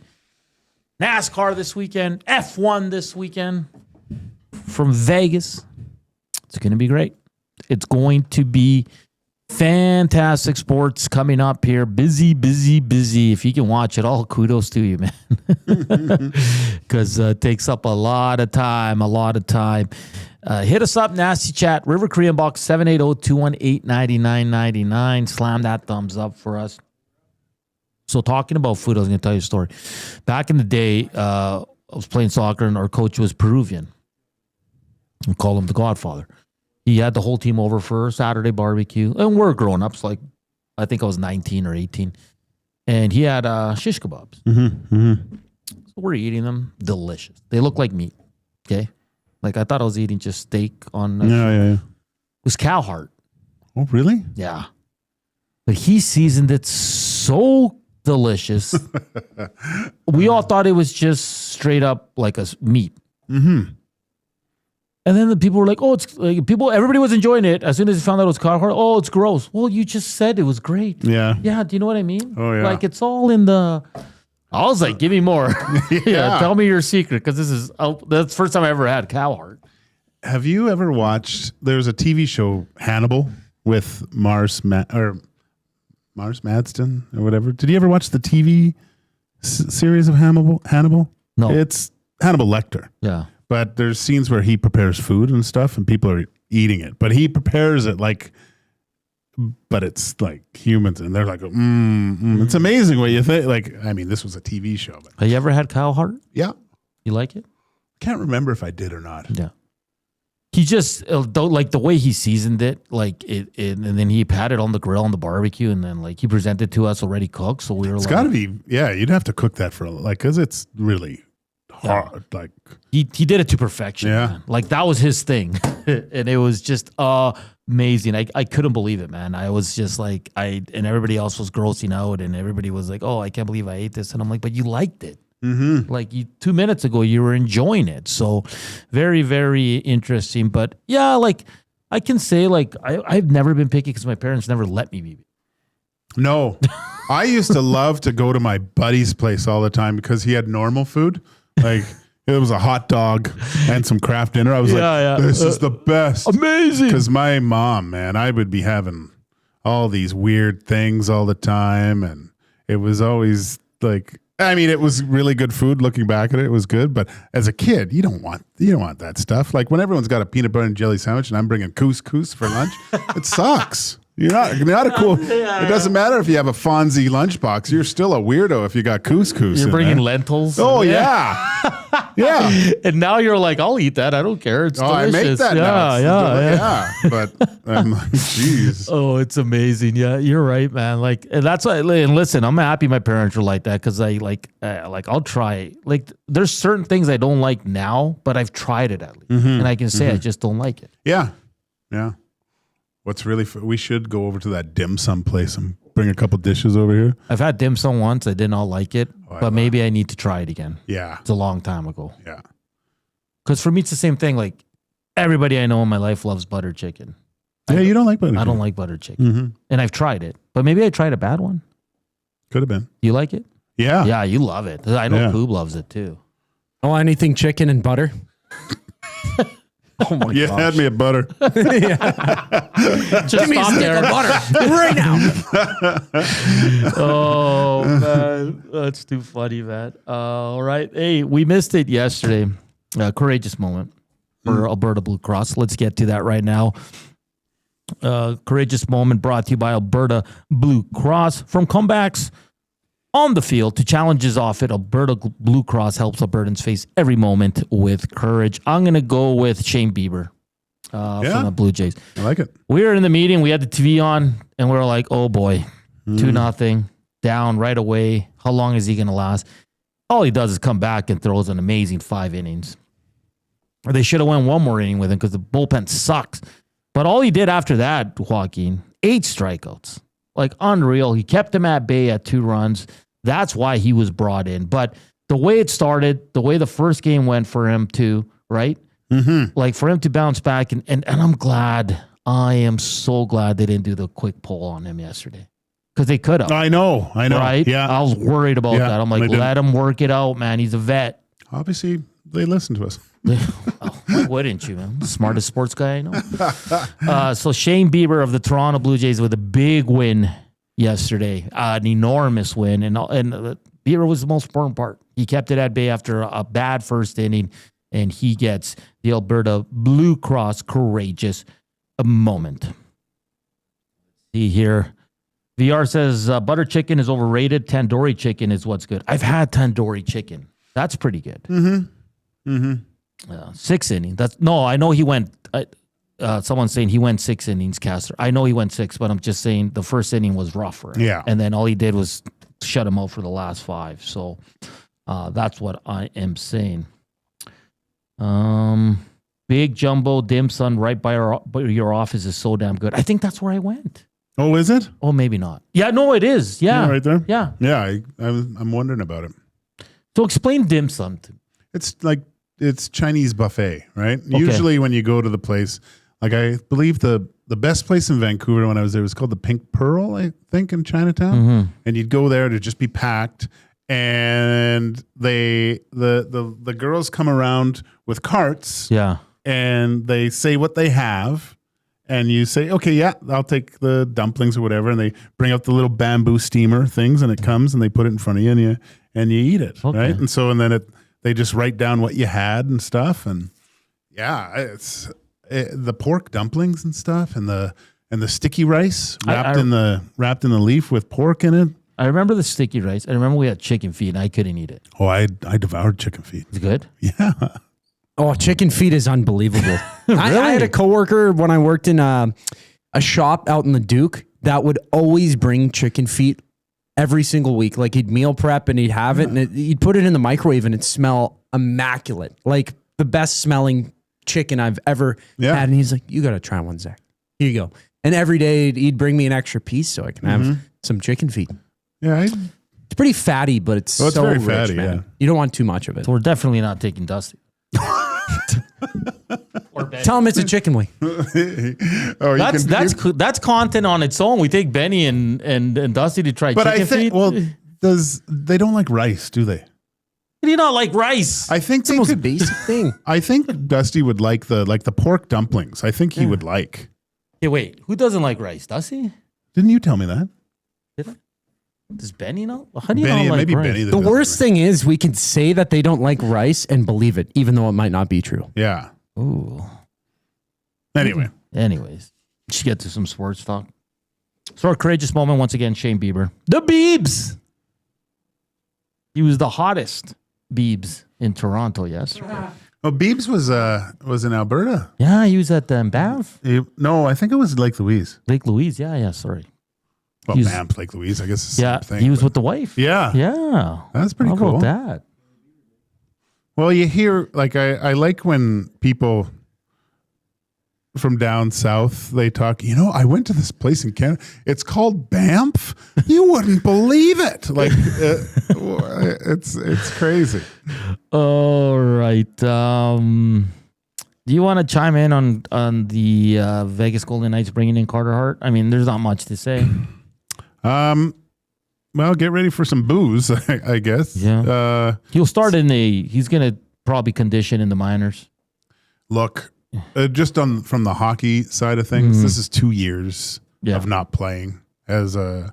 NASCAR this weekend, F1 this weekend from Vegas. It's going to be great. It's going to be fantastic sports coming up here. Busy, busy, busy. If you can watch it all, kudos to you, man. Because it takes up a lot of time, Hit us up, Nasty Chat, River Korean Box 780-218-9999. Slam that thumbs up for us. So talking about food, I was going to tell you a story. Back in the day, I was playing soccer and our coach was Peruvian. We call him the Godfather. He had the whole team over for a Saturday barbecue. And we're grown-ups, like I think I was 19 or 18. And he had shish kebabs. So we're eating them. Delicious. They look like meat. Okay? Like I thought I was eating just steak on... Yeah. It was cow heart. Oh, really? Yeah. But he seasoned it so delicious. We all thought it was just straight up like a meat. Mm-hmm. And then the people were like, "Oh, it's like everybody was enjoying it." As soon as they found out it was cow heart, "Oh, it's gross." Well, you just said it was great. Yeah. Yeah. Do you know what I mean? Oh, yeah. Like it's all in the. I was like, "Give me more." Yeah. Tell me your secret, because that's the first time I ever had cow heart. Have you ever watched? There's a TV show, Hannibal, with Mars Madston or whatever. Did you ever watch the TV series of Hannibal? No. It's Hannibal Lecter. Yeah. But there's scenes where he prepares food and stuff, and people are eating it, but he prepares it like, but it's like humans, and they're like, it's amazing what you think. Like, I mean, this was a TV show. But Have you ever had Kyle Hart? yeah, You like it? can't remember if I did or not. Yeah. He just like the way he seasoned it, like and then he had it on the grill on the barbecue, and then like he presented it to us already cooked. So we were It's like, got to be, yeah. You'd have to cook that for because it's really hard. Like he did it to perfection. Yeah. Man. Like that was his thing, and it was just amazing. I couldn't believe it, man. I was just like and everybody else was grossing out, and everybody was like, "Oh, I can't believe I ate this," and I'm like, "But you liked it." Mm-hmm. Like 2 minutes ago, you were enjoying it. So very, very interesting. But yeah, like I can say like I've never been picky because my parents never let me be. No, I used to love to go to my buddy's place all the time because he had normal food. Like it was a hot dog and some craft dinner. I was this is the best. Amazing. Because my mom, man, I would be having all these weird things all the time. And it was always like, I mean, it was really good food. Looking back at it, it was good. But as a kid, you don't want that stuff. Like when everyone's got a peanut butter and jelly sandwich and I'm bringing couscous for lunch, it sucks. You're not a cool. It doesn't matter if you have a Fonzie lunchbox. You're still a weirdo if you got couscous. You're bringing there. lentils. Oh yeah, yeah. And now you're like, I'll eat that. I don't care. It's delicious. I make that now. Yeah. But I'm like, jeez. Oh, it's amazing. Yeah, you're right, man. Like and that's why. And listen, I'm happy my parents are like that because I like I'll try. Like there's certain things I don't like now, but I've tried it at least, and I can say I just don't like it. Yeah, yeah. What's really we should go over to that dim sum place and bring a couple dishes over here. I've had dim sum once. I did not like it, but maybe I need to try it again. Yeah. It's a long time ago. Yeah. Because for me, it's the same thing. Like everybody I know in my life loves butter chicken. Yeah, you don't like butter chicken. I don't like butter chicken. And I've tried it, but maybe I tried a bad one. Could have been. You like it? Yeah. Yeah, you love it. I know Coob loves it too. Oh, anything chicken and butter? Oh my god! Had me a butter. Just give me a stick of butter right now. Oh man, that's too funny, man. All right, hey, we missed it yesterday. Courageous moment for Alberta Blue Cross. Let's get to that right now. Courageous moment brought to you by Alberta Blue Cross. From comebacks on the field to challenges off it, Alberta Blue Cross helps Albertans face every moment with courage. I'm going to go with Shane Bieber from the Blue Jays. I like it. We were in the meeting. We had the TV on, and we were like, oh, boy, 2-0, down right away. How long is he going to last? All he does is come back and throws an amazing 5 innings. Or they should have went one more inning with him because the bullpen sucks. But all he did after that, Joaquin, 8 strikeouts. Like unreal. He kept him at bay at 2 runs. That's why he was brought in. But the way it started, the way the first game went for him too, right? Like for him to bounce back. And I'm glad. I am so glad they didn't do the quick poll on him yesterday. Because they could have. I know. Right? Yeah. I was worried about that. I'm like, let him work it out, man. He's a vet. Obviously, they listen to us. Why wouldn't you, man? Smartest sports guy I know. So Shane Bieber of the Toronto Blue Jays with a big win yesterday, an enormous win, and Bieber was the most important part. He kept it at bay after a bad first inning, and he gets the Alberta Blue Cross courageous moment. See here. VR says butter chicken is overrated. Tandoori chicken is what's good. I've had tandoori chicken. That's pretty good. 6 innings. I know he went. Someone's saying he went 6 innings, Caster. I know he went 6, but I'm just saying the first inning was rough for him. Yeah. And then all he did was shut him out for the last 5. So that's what I am saying. Big jumbo dim sum right by your office is so damn good. I think that's where I went. Oh, is it? Oh, maybe not. Yeah, no, it is. Yeah. Right there? Yeah. Yeah, I'm wondering about it. So explain dim sum to me. It's Chinese buffet, right? Okay. Usually when you go to the place, like I believe the best place in Vancouver when I was there was called the Pink Pearl, I think, in Chinatown. And you'd go there to just be packed, and the girls come around with carts. Yeah. And they say what they have. And you say, okay, yeah, I'll take the dumplings or whatever. And they bring out the little bamboo steamer things, and it comes, and they put it in front of you, and you eat it, right? And then they just write down what you had and stuff. And yeah, the pork dumplings and stuff, and the sticky rice wrapped in the leaf with pork in it. I remember the sticky rice. I remember we had chicken feet, and I couldn't eat it. Oh, I devoured chicken feet. It's good. Yeah. Oh, chicken feet is unbelievable. Really? I had a coworker when I worked in a shop out in the Duke that would always bring chicken feet every single week. Like he'd meal prep and he'd have it, and he'd put it in the microwave and it'd smell immaculate. Like the best smelling chicken I've ever had. And he's like, "You got to try one, Zach. Here you go." And every day he'd bring me an extra piece so I can have some chicken feet. Yeah. It's pretty fatty, but it's it's so very rich, fatty, man. yeah. You don't want too much of it. So we're definitely not taking Dusty. Tell him it's a chicken wing. That's content on its own. We take Benny and Dusty to try chicken feet. Well, they don't like rice, do they? Do you not like rice? I think it's the most basic thing. I think Dusty would like the pork dumplings. I think he would like. Hey, wait. Who doesn't like rice? Dusty? Didn't you tell me that? Did I? Does Benny know? How do you Benny, not like maybe rice? Benny The worst thing is we can say that they don't like rice and believe it, even though it might not be true. Yeah. Ooh. Anyway. Anyways, let's get to some sports talk. So our courageous moment once again, Shane Bieber. The Biebs! He was the hottest Biebs in Toronto yesterday. Oh, Biebs was in Alberta. Yeah, he was at Banff. No, I think it was Lake Louise. Lake Louise, yeah, sorry. Well, Banff, Lake Louise, I guess it's the same thing. He was with the wife. Yeah. Yeah. That's pretty How cool. about that? Well, you hear, like, I like when people from down south, they talk, I went to this place in Canada. It's called Banff. You wouldn't believe it. Like, it's crazy. All right. Do you want to chime in on the Vegas Golden Knights bringing in Carter Hart? I mean, there's not much to say. Well, get ready for some booze, I guess. Yeah. He'll start he's going to probably condition in the minors. Look, just from the hockey side of things, this is 2 years of not playing as a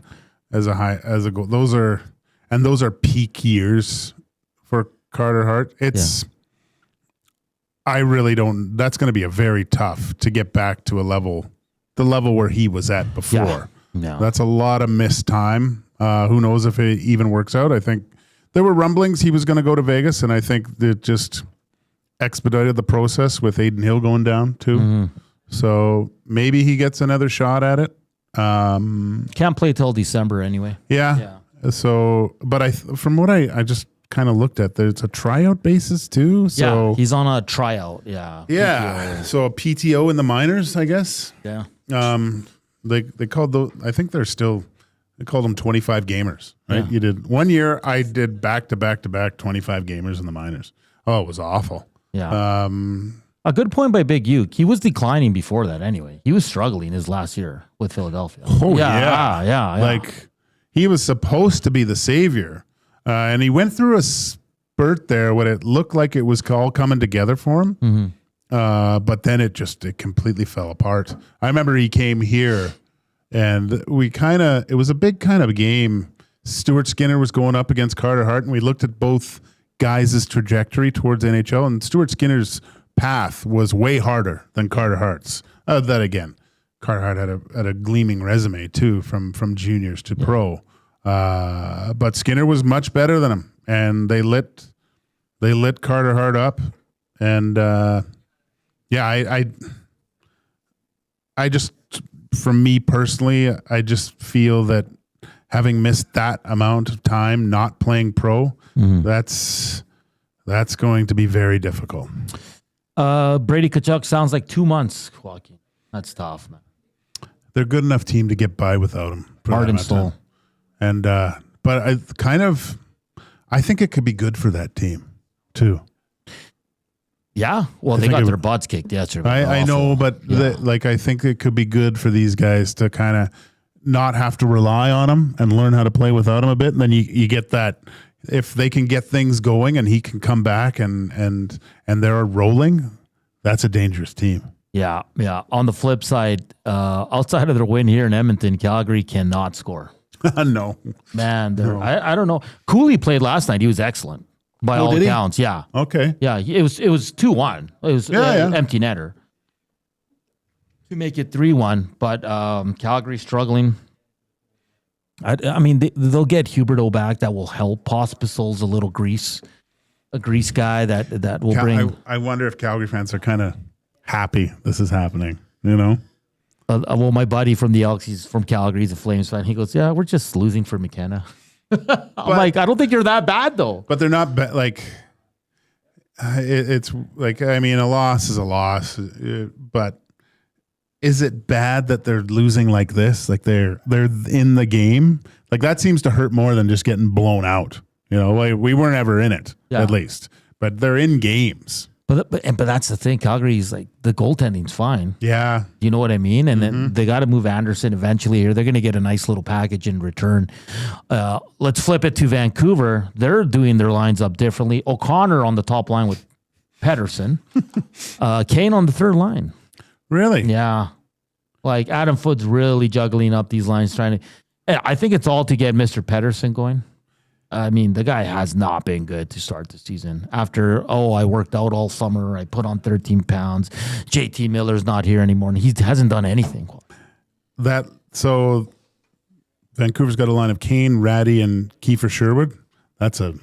goal. Those are peak years for Carter Hart. I really don't. That's going to be a very tough to get back to the level where he was at before. Yeah. That's a lot of missed time. Who knows if it even works out? I think there were rumblings he was going to go to Vegas, and I think that just expedited the process with Aiden Hill going down too. So maybe he gets another shot at it. Can't play till December anyway. Yeah. So, but from what I just kind of looked at, there's a tryout basis too. So he's on a tryout. Yeah. Yeah. So a PTO in the minors, I guess. Yeah. They called I think they called them 25 gamers, right? Yeah. You did 1 year. I did back to back 25 gamers in the minors. Oh, it was awful. Yeah. A good point by Big Uke. He was declining before that anyway. He was struggling his last year with Philadelphia. Oh, yeah. Like, he was supposed to be the savior. And he went through a spurt there when it looked like it was all coming together for him. But then it completely fell apart. I remember he came here and it was a big kind of a game. Stuart Skinner was going up against Carter Hart, and we looked at both guys' trajectory towards NHL, and Stuart Skinner's path was way harder than Carter Hart's. That again, Carter Hart had a gleaming resume too, from juniors to pro. But Skinner was much better than him, and they lit Carter Hart up. And I just, from me personally, I just feel that having missed that amount of time not playing pro, that's going to be very difficult. Brady Tkachuk sounds like 2 months, Joaquin. That's tough, man. They're a good enough team to get by without him. Heart and soul. And but I think it could be good for that team too. Yeah, well, they got their butts kicked yesterday. I know, but I think it could be good for these guys to kind of not have to rely on him and learn how to play without him a bit. And then you get that, if they can get things going and he can come back and they're rolling, that's a dangerous team. Yeah. On the flip side, outside of their win here in Edmonton, Calgary cannot score. No. Man, I don't know. Cooley played last night. He was excellent by all accounts. Yeah. Okay. Yeah, it was 2-1. It was empty netter. to make it 3-1. But Calgary struggling. I mean, they'll get Huberdeau back. That will help. Pospisil's a grease guy that will bring. I wonder if Calgary fans are kind of happy this is happening. You know. Well, my buddy from the Elks, he's from Calgary. He's a Flames fan. He goes, "Yeah, we're just losing for McKenna." I'm like, I don't think you're that bad though. But they're not like. It's like, I mean, a loss is a loss, but is it bad that they're losing like this? Like they're in the game. Like that seems to hurt more than just getting blown out. You know, like we weren't ever in it, at least, but they're in games. But that's the thing. Calgary's like the goaltending's fine. Yeah, you know what I mean. And then they got to move Anderson eventually. Here, they're going to get a nice little package in return. Let's flip it to Vancouver. They're doing their lines up differently. O'Connor on the top line with Pedersen. Kane on the third line. Really? Yeah. Like Adam Foote's really juggling up these lines, trying to. I think it's all to get Mr. Pedersen going. I mean, the guy has not been good to start the season. After, I worked out all summer. I put on 13 pounds. JT Miller's not here anymore, and he hasn't done anything. So Vancouver's got a line of Kane, Ratty, and Kiefer Sherwood. That's a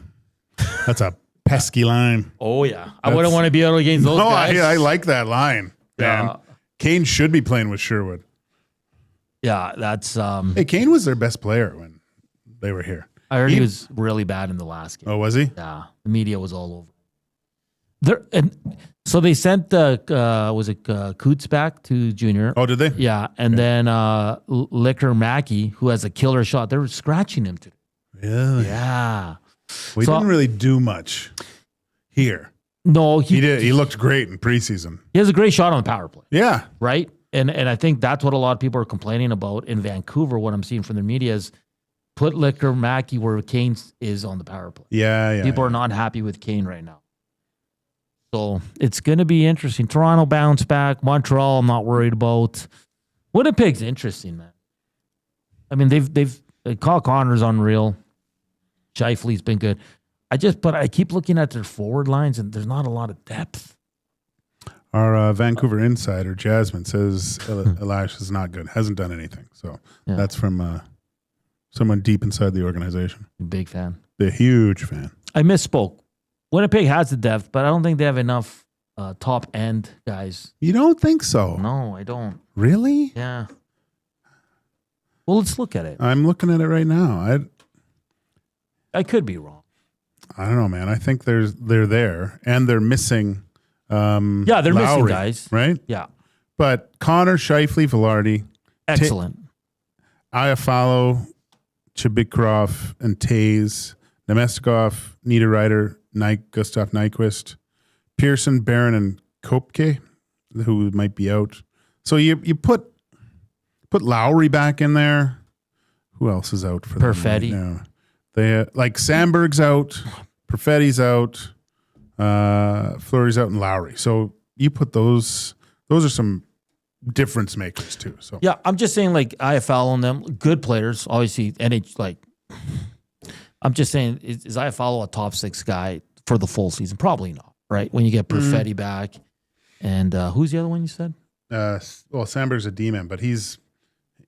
pesky line. Oh, yeah. I wouldn't want to be out against those guys. I like that line, man. Yeah. Kane should be playing with Sherwood. Yeah, that's... Hey, Kane was their best player when they were here. I heard he was really bad in the last game. Oh, was he? Yeah, the media was all over. So they sent Coots back to junior. Oh, did they? Yeah, and then Licker Mackey, who has a killer shot, they're scratching him today. Really? Yeah. We didn't really do much here. No, he did. He looked great in preseason. He has a great shot on the power play. Yeah. Right? And I think that's what a lot of people are complaining about in Vancouver. What I'm seeing from the media is put Licker Mackey where Kane is on the power play. Yeah. People are not happy with Kane right now. So it's going to be interesting. Toronto bounce back. Montreal, I'm not worried about. Winnipeg's interesting, man. I mean, they've Kyle Connor's unreal. Scheifele's been good. But I keep looking at their forward lines, and there's not a lot of depth. Our Vancouver insider, Jasmine, says Elias is not good. Hasn't done anything. So that's from someone deep inside the organization. Big fan. A huge fan. I misspoke. Winnipeg has the depth, but I don't think they have enough top end guys. You don't think so? No, I don't. Really? Yeah. Well, let's look at it. I'm looking at it right now. I could be wrong. I don't know, man. I think they're there, and they're missing. They're Lowry, missing guys, right? Yeah. But Connor, Scheifele, Velarde, excellent. Iafallo, Chibikrov, and Taze, Nemestikov, Niederreiter, Gustav Nyquist, Pearson, Barron, and Kopke, who might be out. So you put Lowry back in there. Who else is out for them? Perfetti. Right now? They Sandberg's out, Perfetti's out, Fleury's out, and Lowry. So you put those are some difference makers too. So yeah, I'm just saying, like, IFL on them, good players, obviously. I'm just saying, is IFL a top 6 guy for the full season? Probably not, right? When you get Perfetti back, and who's the other one you said? Sandberg's a D-man, but he's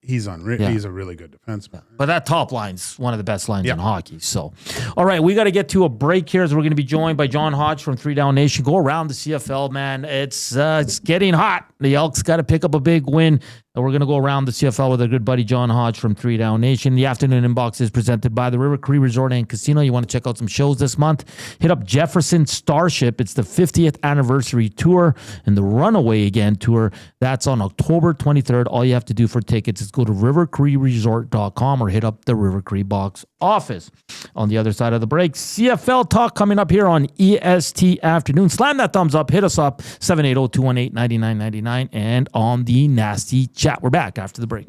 unreal. Yeah. He's a really good defenseman. But that top line's one of the best lines in hockey. So, all right, we got to get to a break here as we're going to be joined by John Hodge from 3 Down Nation. Go around the CFL, man. It's getting hot. The Elks got to pick up a big win. And we're going to go around the CFL with our good buddy John Hodge from 3 Down Nation. The afternoon inbox is presented by the River Cree Resort and Casino. You want to check out some shows this month? Hit up Jefferson Starship. It's the 50th anniversary tour and the Runaway Again tour. That's on October 23rd. All you have to do for tickets is go to rivercreeresort.com or hit up the River Cree box office. On the other side of the break, CFL talk coming up here on EST Afternoon. Slam that thumbs up. Hit us up, 780-218-9999, and on the Nasty Chat. We're back after the break.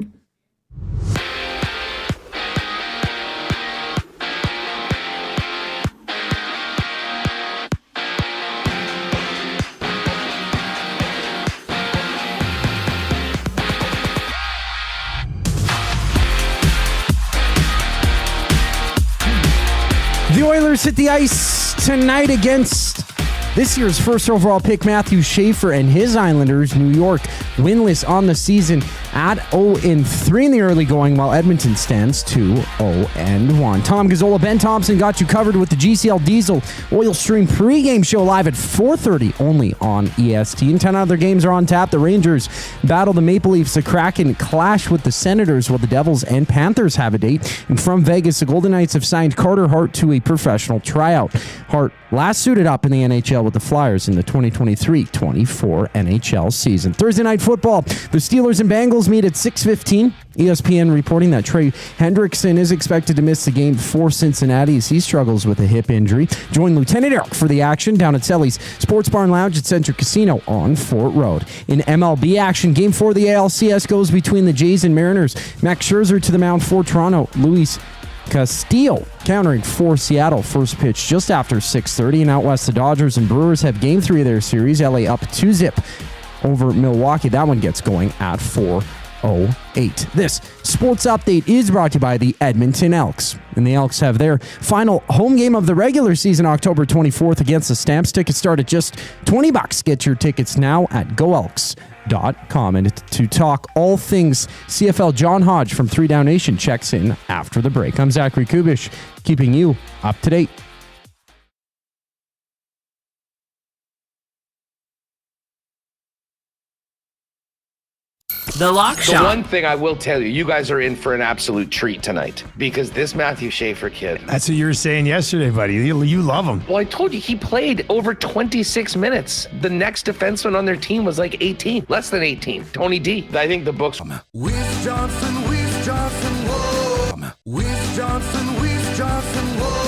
The Oilers hit the ice tonight against This year's first overall pick, Matthew Schaefer, and his Islanders, New York, winless on the season at 0-3 in the early going, while Edmonton stands 2-0-1. Tom Gazzola, Ben Thompson got you covered with the GCL Diesel Oil Stream pregame show live at 4:30 only on EST. And 10 other games are on tap. The Rangers battle the Maple Leafs. The Kraken clash with the Senators, while the Devils and Panthers have a date. And from Vegas, the Golden Knights have signed Carter Hart to a professional tryout. Hart last suited up in the NHL with the Flyers in the 2023-24 NHL season. Thursday night football, the Steelers and Bengals meet at 6:15. ESPN reporting that Trey Hendrickson is expected to miss the game for Cincinnati as he struggles with a hip injury. Join Lieutenant Eric for the action down at Selly's Sports Bar and Lounge at Century Casino on Fort Road. In MLB action, Game 4 of the ALCS goes between the Jays and Mariners. Max Scherzer to the mound for Toronto. Luis Castillo countering for Seattle. First pitch just after 6:30. And out west, the Dodgers and Brewers have Game 3 of their series. LA up 2-0 over Milwaukee. That one gets going at 4:08. This sports update is brought to you by the Edmonton Elks. And the Elks have their final home game of the regular season, October 24th against the Stamps. Tickets start at just $20. Get your tickets now at GoElks.com. And to talk all things CFL, John Hodge from 3 Down Nation checks in after the break. I'm Zachary Kubish, keeping you up to date. The Lock Shop. The one thing I will tell you guys are in for an absolute treat tonight because this Matthew Schaefer kid. That's what you were saying yesterday, buddy. You love him. Well, I told you he played over 26 minutes. The next defenseman on their team was like 18, less than 18. Tony D. I think the books. Weiss Johnson, whoa. Weiss Johnson, whoa.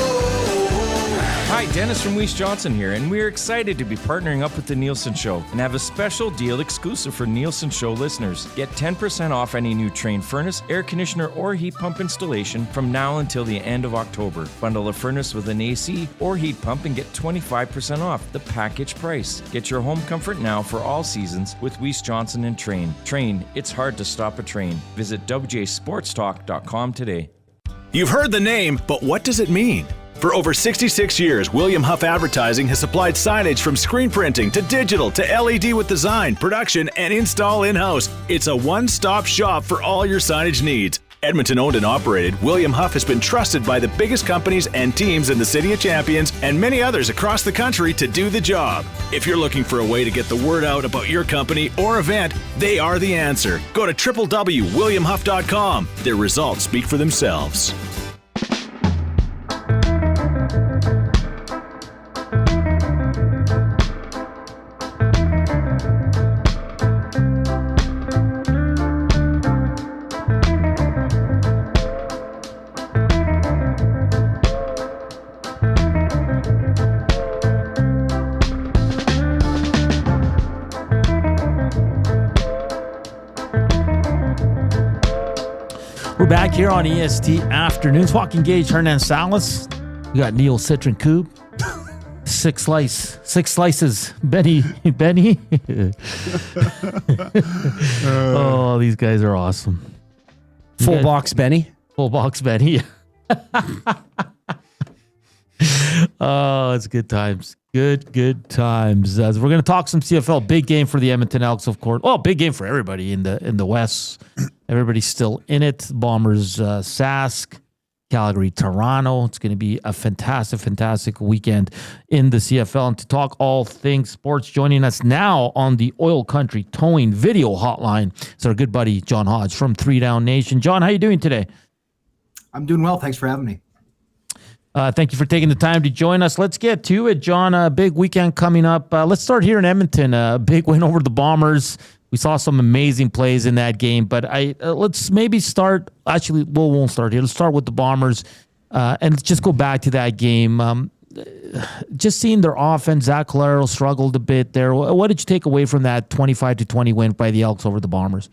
Hi, Dennis from Weiss Johnson here, and we're excited to be partnering up with the Nielsen Show and have a special deal exclusive for Nielsen Show listeners. Get 10% off any new Trane furnace, air conditioner, or heat pump installation from now until the end of October. Bundle a furnace with an AC or heat pump and get 25% off the package price. Get your home comfort now for all seasons with Weiss Johnson and Trane. Trane, it's hard to stop a train. Visit wjsportstalk.com today. You've heard the name, but what does it mean? For over 66 years, William Huff Advertising has supplied signage from screen printing to digital to LED with design, production, and install in-house. It's a one-stop shop for all your signage needs. Edmonton owned and operated, William Huff has been trusted by the biggest companies and teams in the City of Champions and many others across the country to do the job. If you're looking for a way to get the word out about your company or event, they are the answer. Go to www.williamhuff.com. Their results speak for themselves. We're back here on EST Afternoons. Joaquin Gage, Hernan Salas. We got Neil Citron Coop. Six slices. Benny. Oh, these guys are awesome. Full box Benny. Full box Benny. Oh, it's good times. Good times. We're going to talk some CFL. Big game for the Edmonton Elks, of course. Oh, big game for everybody in the West. Everybody's still in it. Bombers, Sask, Calgary, Toronto. It's going to be a fantastic weekend in the CFL. And to talk all things sports, joining us now on the Oil Country Towing Video Hotline is our good buddy John Hodge from 3 Down Nation. John, how you doing today? I'm doing well. Thanks for having me. Thank you for taking the time to join us. Let's get to it, John. A big weekend coming up. Let's start here in Edmonton. A big win over the Bombers. We saw some amazing plays in that game, but let's maybe start. Actually, we won't start here. Let's start with the Bombers, and just go back to that game. Just seeing their offense, Zach Colaro struggled a bit there. What did you take away from that 25-20 win by the Elks over the Bombers?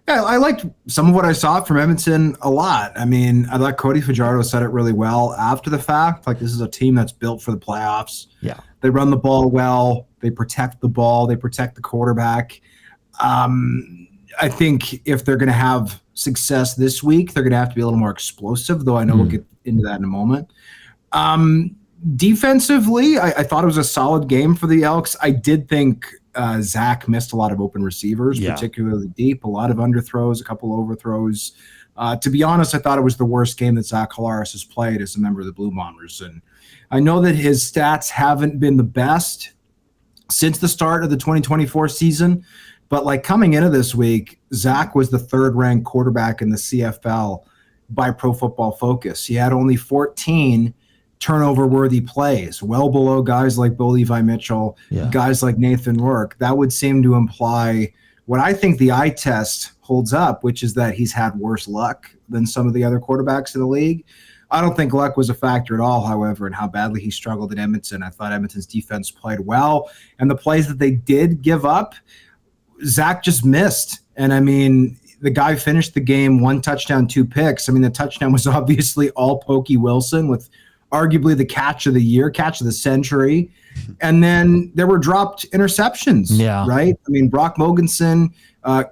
Yeah, I liked some of what I saw from Edmonton a lot. I mean, I thought Cody Fajardo said it really well after the fact. Like, this is a team that's built for the playoffs. Yeah. They run the ball well. They protect the ball. They protect the quarterback. I think if they're going to have success this week, they're going to have to be a little more explosive, though I know we'll get into that in a moment. Defensively, I thought it was a solid game for the Elks. I did think Zach missed a lot of open receivers, particularly deep, a lot of underthrows, a couple overthrows. To be honest, I thought it was the worst game that Zach Collaros has played as a member of the Blue Bombers. And I know that his stats haven't been the best since the start of the 2024 season, but like coming into this week, Zach was the third-ranked quarterback in the CFL by Pro Football Focus. He had only 14 turnover-worthy plays, well below guys like Bo Levi Mitchell, guys like Nathan Rourke. That would seem to imply what I think the eye test holds up, which is that he's had worse luck than some of the other quarterbacks in the league. I don't think luck was a factor at all, however, in how badly he struggled in Edmonton. I thought Edmonton's defense played well, and the plays that they did give up, Zach just missed. And I mean, the guy finished the game 1 touchdown, 2 picks. I mean, the touchdown was obviously all Pokey Wilson with arguably the catch of the year, catch of the century. And then there were dropped interceptions, right? I mean, Brock Mogensen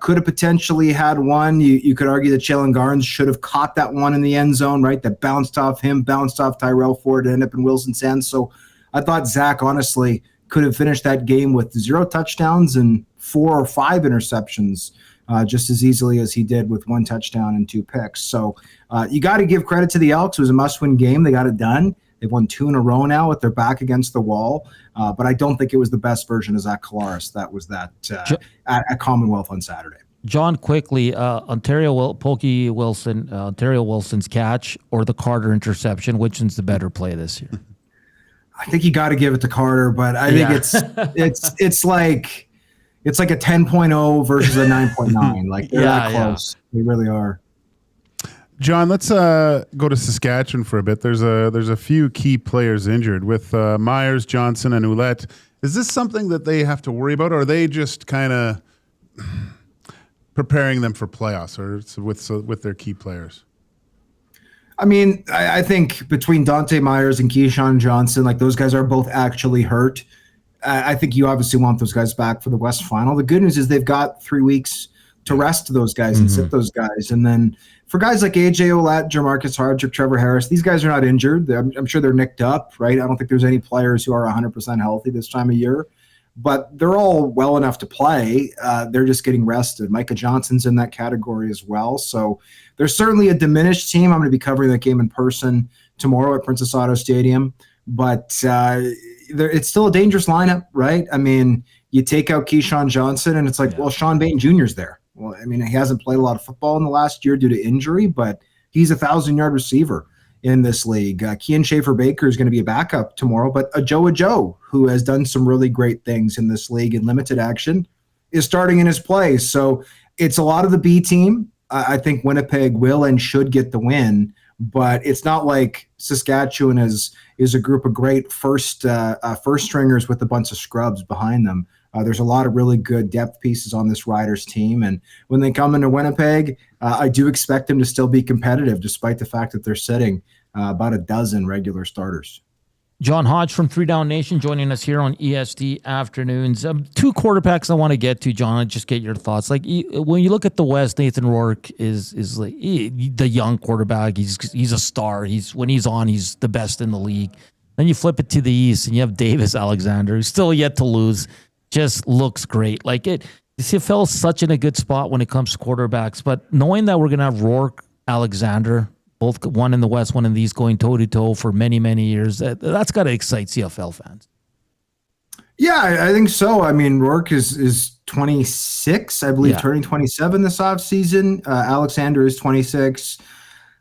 could have potentially had one. You could argue that Jalen Garnes should have caught that one in the end zone, right? That bounced off him, bounced off Tyrell Ford, and ended up in Wilson's hands. So I thought Zach, honestly, could have finished that game with 0 touchdowns and 4 or 5 interceptions just as easily as he did with 1 touchdown and 2 picks. So you got to give credit to the Elks. It was a must-win game. They got it done. They've won 2 in a row now with their back against the wall. But I don't think it was the best version of Zach Collaros that was that at Commonwealth on Saturday. John, quickly, Pokey Wilson, Ontario Wilson's catch or the Carter interception, which one's the better play this year? I think you got to give it to Carter, but I think it's like a 10.0 versus a 9.9. Like they're that close. They really are. John, let's go to Saskatchewan for a bit. There's a few key players injured with Myers, Johnson, and Ouellette. Is this something that they have to worry about, or are they just kind of preparing them for playoffs, or with their key players? I mean, I think between Dante Myers and Keyshawn Johnson, like those guys are both actually hurt. I think you obviously want those guys back for the West Final. The good news is they've got 3 weeks to rest those guys and sit those guys. And then for guys like AJ Ouellette, Jamarcus Hodge, Trevor Harris, these guys are not injured. I'm sure they're nicked up, right? I don't think there's any players who are 100% healthy this time of year, but they're all well enough to play. They're just getting rested. Micah Johnson's in that category as well. So there's certainly a diminished team. I'm going to be covering that game in person tomorrow at Princess Auto Stadium, but it's still a dangerous lineup, right? I mean, you take out Keyshawn Johnson and it's like, well, Sean Bain Jr.'s there. Well, I mean, he hasn't played a lot of football in the last year due to injury, but he's a 1,000-yard receiver in this league. Kian Schaefer-Baker is going to be a backup tomorrow, but Joe, who has done some really great things in this league in limited action, is starting in his place. So it's a lot of the B team. I think Winnipeg will and should get the win, but it's not like Saskatchewan is a group of great first stringers with a bunch of scrubs behind them. There's a lot of really good depth pieces on this Riders team, and when they come into Winnipeg, I do expect them to still be competitive, despite the fact that they're sitting about a dozen regular starters. John Hodge from 3 Down Nation joining us here on EST Afternoons. 2 quarterbacks I want to get to, John. I just get your thoughts. Like when you look at the West, Nathan Rourke is like the young quarterback. He's a star. When he's on, he's the best in the league. Then you flip it to the East, and you have Davis Alexander, who's still yet to lose. Just looks great. Like the CFL is such in a good spot when it comes to quarterbacks. But knowing that we're gonna have Rourke, Alexander, both one in the West, one in the East, going toe to toe for many, many years, that's got to excite CFL fans. Yeah, I think so. I mean, Rourke is 26, I believe, turning 27 this offseason. Alexander is 26.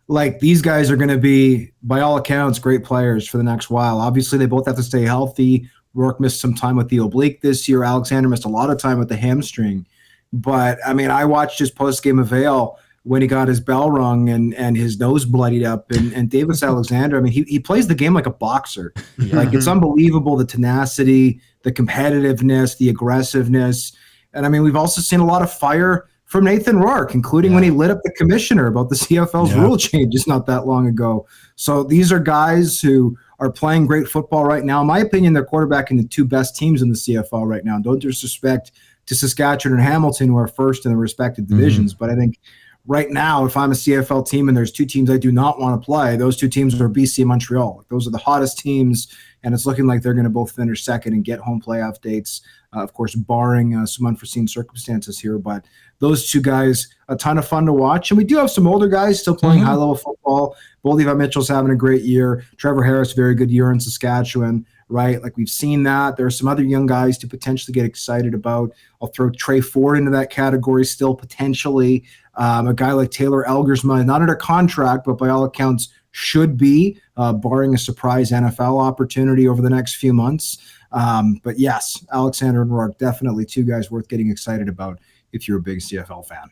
Like, these guys are going to be, by all accounts, great players for the next while. Obviously, they both have to stay healthy. Rourke missed some time with the oblique this year. Alexander missed a lot of time with the hamstring. But, I mean, I watched his post-game avail when he got his bell rung and his nose bloodied up. And Davis Alexander, I mean, he plays the game like a boxer. Like, it's unbelievable, the tenacity, the competitiveness, the aggressiveness. And, I mean, we've also seen a lot of fire from Nathan Rourke, including when he lit up the commissioner about the CFL's rule changes not that long ago. So these are guys who are playing great football right now. In my opinion, they're quarterbacking the 2 best teams in the CFL right now. Don't disrespect to Saskatchewan and Hamilton, who are first in the respective divisions. But I think right now, if I'm a CFL team and there's two teams I do not want to play, those two teams are BC and Montreal. Those are the hottest teams, and it's looking like they're going to both finish second and get home playoff dates, of course, barring some unforeseen circumstances here. But those two guys, a ton of fun to watch. And we do have some older guys still playing high-level football. Boldy Mitchell's having a great year. Trevor Harris, very good year in Saskatchewan, right? Like, we've seen that. There are some other young guys to potentially get excited about. I'll throw Trey Ford into that category still potentially. A guy like Taylor Elgersma, not under contract, but by all accounts should be, barring a surprise NFL opportunity over the next few months. But yes, Alexander and Rourke, definitely two guys worth getting excited about if you're a big CFL fan.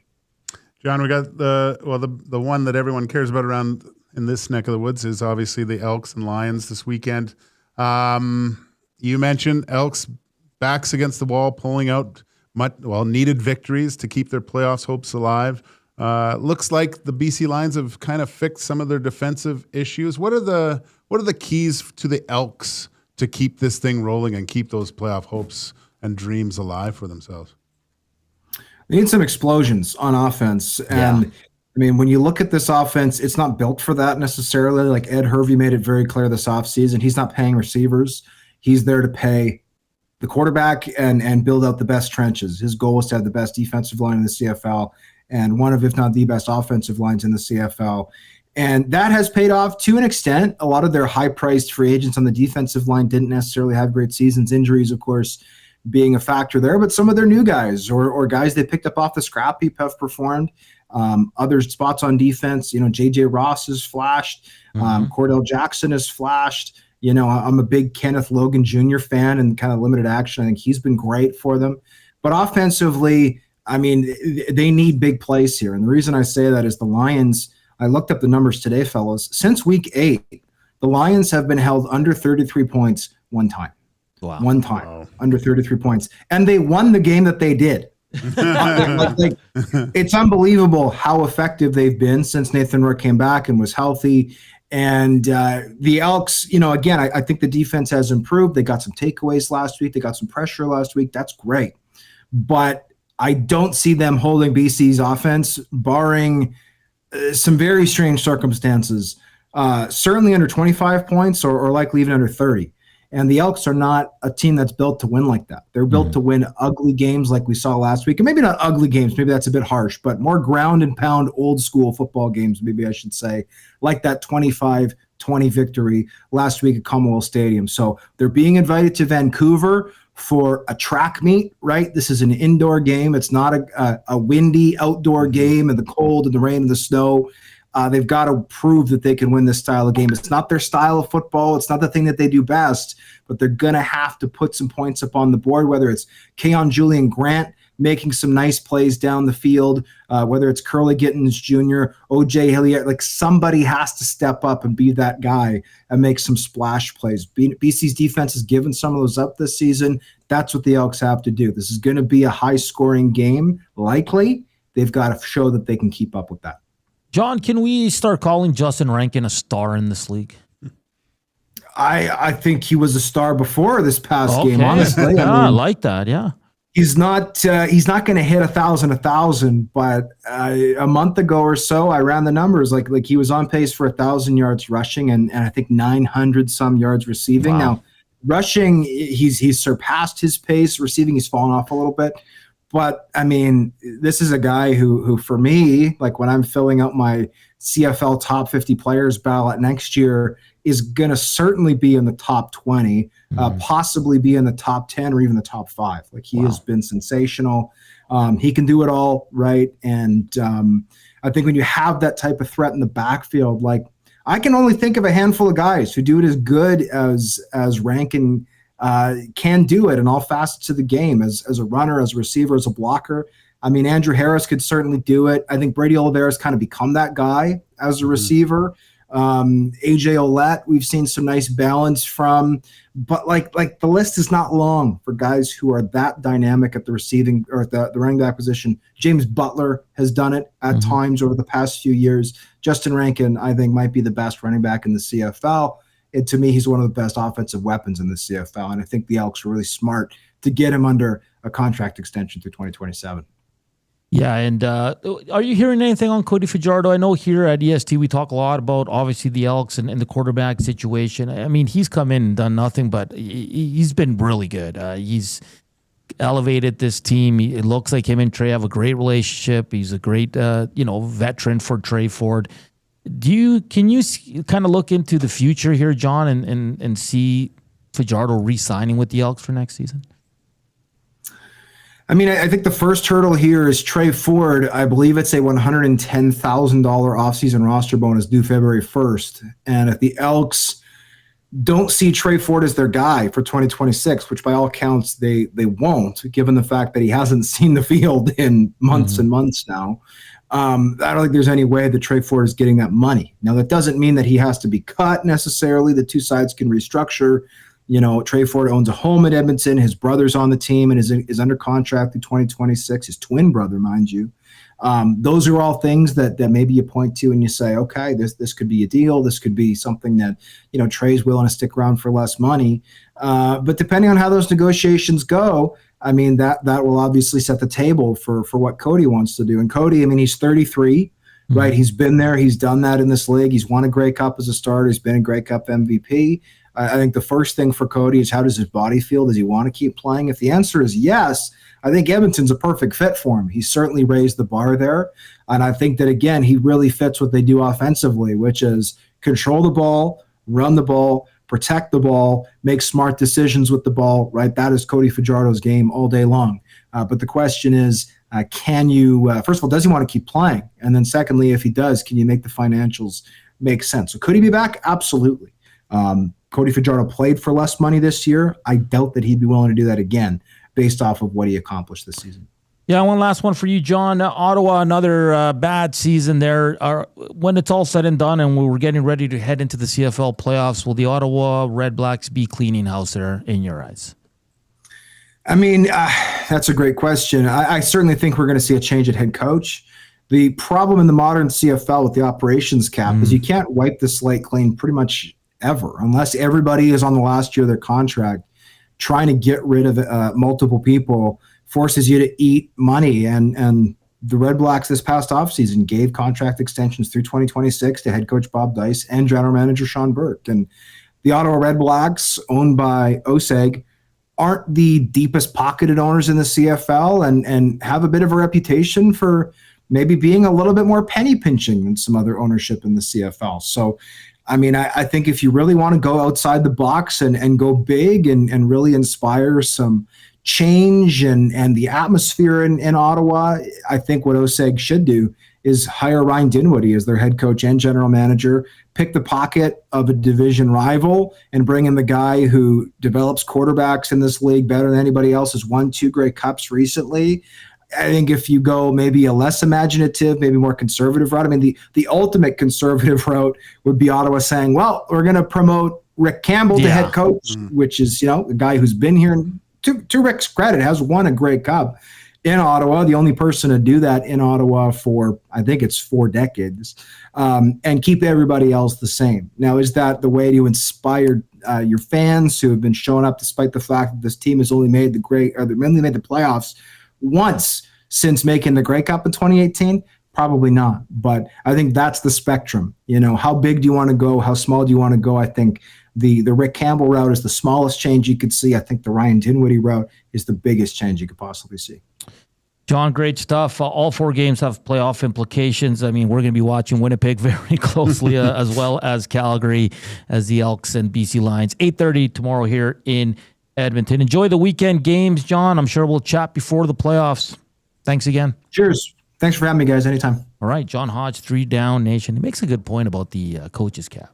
John, we got the one that everyone cares about around in this neck of the woods is obviously the Elks and Lions this weekend. You mentioned Elks backs against the wall, pulling out needed victories to keep their playoffs hopes alive. Looks like the BC Lions have kind of fixed some of their defensive issues. What are the keys to the Elks to keep this thing rolling and keep those playoff hopes and dreams alive for themselves? They need some explosions on offense. And I mean, when you look at this offense, it's not built for that necessarily. Like Ed Hervey made it very clear this offseason, he's not paying receivers. He's there to pay the quarterback and build out the best trenches. His goal is to have the best defensive line in the CFL and one of, if not the best offensive lines in the CFL. And that has paid off to an extent. A lot of their high-priced free agents on the defensive line didn't necessarily have great seasons. Injuries, of course, being a factor there. But some of their new guys or guys they picked up off the scrap heap have performed. Other spots on defense, J.J. Ross has flashed. Cordell Jackson has flashed. I'm a big Kenneth Logan Jr. fan and kind of limited action. I think he's been great for them. But offensively, I mean, they need big plays here. And the reason I say that is the Lions, I looked up the numbers today, fellas. Since week 8, the Lions have been held under 33 points one time. Wow. One time, under 33 points. And they won the game that they did. It's unbelievable how effective they've been since Nathan Rourke came back and was healthy. And the Elks, again, I think the defense has improved. They got some takeaways last week. They got some pressure last week. That's great. But I don't see them holding BC's offense, barring some very strange circumstances, certainly under 25 points or likely even under 30. And the Elks are not a team that's built to win like that. They're built to win ugly games like we saw last week. And maybe not ugly games, maybe that's a bit harsh, but more ground and pound old school football games, maybe I should say, like that 25-20 victory last week at Commonwealth Stadium. So they're being invited to Vancouver for a track meet, right? This is an indoor game. It's not a windy outdoor game in the cold and the rain and the snow. They've got to prove that they can win this style of game. It's not their style of football. It's not the thing that they do best, but they're going to have to put some points up on the board, whether it's Keon Julian Grant making some nice plays down the field, whether it's Curly Gittins Jr., O.J. Hilliard. Like, somebody has to step up and be that guy and make some splash plays. BC's defense has given some of those up this season. That's what the Elks have to do. This is going to be a high-scoring game, likely. They've got to show that they can keep up with that. John, can we start calling Justin Rankin a star in this league? I think he was a star before this past game, honestly. I like that, yeah. He's not going to hit 1,000, but a month ago or so, I ran the numbers. Like he was on pace for 1,000 yards rushing and I think 900 some yards receiving. Wow. Now, rushing, he's surpassed his pace. Receiving, he's fallen off a little bit. But, I mean, this is a guy who, for me, like when I'm filling out my CFL top 50 players ballot next year, is going to certainly be in the top 20, possibly be in the top 10 or even the top 5. Like, he has been sensational. He can do it all, right? And I think when you have that type of threat in the backfield, like, I can only think of a handful of guys who do it as good as Rankin can do it in all facets of the game, as a runner, as a receiver, as a blocker. I mean, Andrew Harris could certainly do it. I think Brady Oliveira's kind of become that guy as a receiver. AJ Ouellette, we've seen some nice balance from, but like the list is not long for guys who are that dynamic at the receiving or at the running back position. James Butler has done it at times over the past few years. Justin Rankin, I think, might be the best running back in the CFL. And to me, he's one of the best offensive weapons in the CFL. And I think the Elks are really smart to get him under a contract extension through 2027. Yeah, and are you hearing anything on Cody Fajardo? I know here at EST we talk a lot about obviously the Elks and the quarterback situation. I mean, he's come in and done nothing, but he's been really good. He's elevated this team. It looks like him and Trey have a great relationship. He's a great veteran for Trey Ford. Can you kind of look into the future here, John, and see Fajardo re-signing with the Elks for next season? I mean, I think the first hurdle here is Trey Ford. I believe it's a $110,000 offseason roster bonus due February 1st. And if the Elks don't see Trey Ford as their guy for 2026, which by all accounts they won't, given the fact that he hasn't seen the field in months and months now, I don't think there's any way that Trey Ford is getting that money. Now, that doesn't mean that he has to be cut necessarily. The two sides can restructure. Trey Ford owns a home at Edmonton. His brother's on the team and is under contract through 2026. His twin brother, mind you. Those are all things that maybe you point to and you say, okay, this could be a deal. This could be something that, Trey's willing to stick around for less money. But depending on how those negotiations go, I mean, that will obviously set the table for what Cody wants to do. And Cody, I mean, he's 33, right? He's been there. He's done that in this league. He's won a Grey Cup as a starter. He's been a Grey Cup MVP. I think the first thing for Cody is, how does his body feel? Does he want to keep playing? If the answer is yes, I think Edmonton's a perfect fit for him. He's certainly raised the bar there. And I think that, again, he really fits what they do offensively, which is control the ball, run the ball, protect the ball, make smart decisions with the ball, right? That is Cody Fajardo's game all day long. But the question is, can you, first of all, does he want to keep playing? And then secondly, if he does, can you make the financials make sense? So could he be back? Absolutely. Cody Fajardo played for less money this year. I doubt that he'd be willing to do that again based off of what he accomplished this season. Yeah, one last one for you, John. Ottawa, another bad season there. When it's all said and done and we're getting ready to head into the CFL playoffs, will the Ottawa Red Blacks be cleaning house there in your eyes? I mean, that's a great question. I certainly think we're going to see a change at head coach. The problem in the modern CFL with the operations cap is you can't wipe the slate clean pretty much ever, unless everybody is on the last year of their contract. Trying to get rid of multiple people forces you to eat money. And the Red Blacks this past offseason gave contract extensions through 2026 to head coach Bob Dice and general manager Sean Burke. And the Ottawa Red Blacks, owned by OSEG, aren't the deepest pocketed owners in the CFL and have a bit of a reputation for maybe being a little bit more penny pinching than some other ownership in the CFL. So, I mean, I think if you really want to go outside the box and go big and really inspire some change and the atmosphere in Ottawa, I think what OSEG should do is hire Ryan Dinwiddie as their head coach and general manager, pick the pocket of a division rival, and bring in the guy who develops quarterbacks in this league better than anybody else, has won 2 Grey Cups recently. I think if you go maybe a less imaginative, maybe more conservative route, I mean, the ultimate conservative route would be Ottawa saying, well, we're going to promote Rick Campbell to head coach, which is, a guy who's been here, and to Rick's credit, has won a Grey Cup in Ottawa, the only person to do that in Ottawa for, I think it's 4 decades, and keep everybody else the same. Now, is that the way to inspire your fans who have been showing up despite the fact that this team has only made the playoffs once since making the Grey Cup in 2018? Probably not. But I think that's the spectrum. How big do you want to go? How small do you want to go? I think the Rick Campbell route is the smallest change you could see. I think the Ryan Dinwiddie route is the biggest change you could possibly see. John, great stuff. All 4 games have playoff implications. I mean, we're going to be watching Winnipeg very closely, as well as Calgary, as the Elks and BC Lions. 8:30 tomorrow here in Edmonton. Enjoy the weekend games, John. I'm sure we'll chat before the playoffs. Thanks again. Cheers. Thanks for having me, guys. Anytime. All right, John Hodge, 3 Down Nation. He makes a good point about the coach's cap.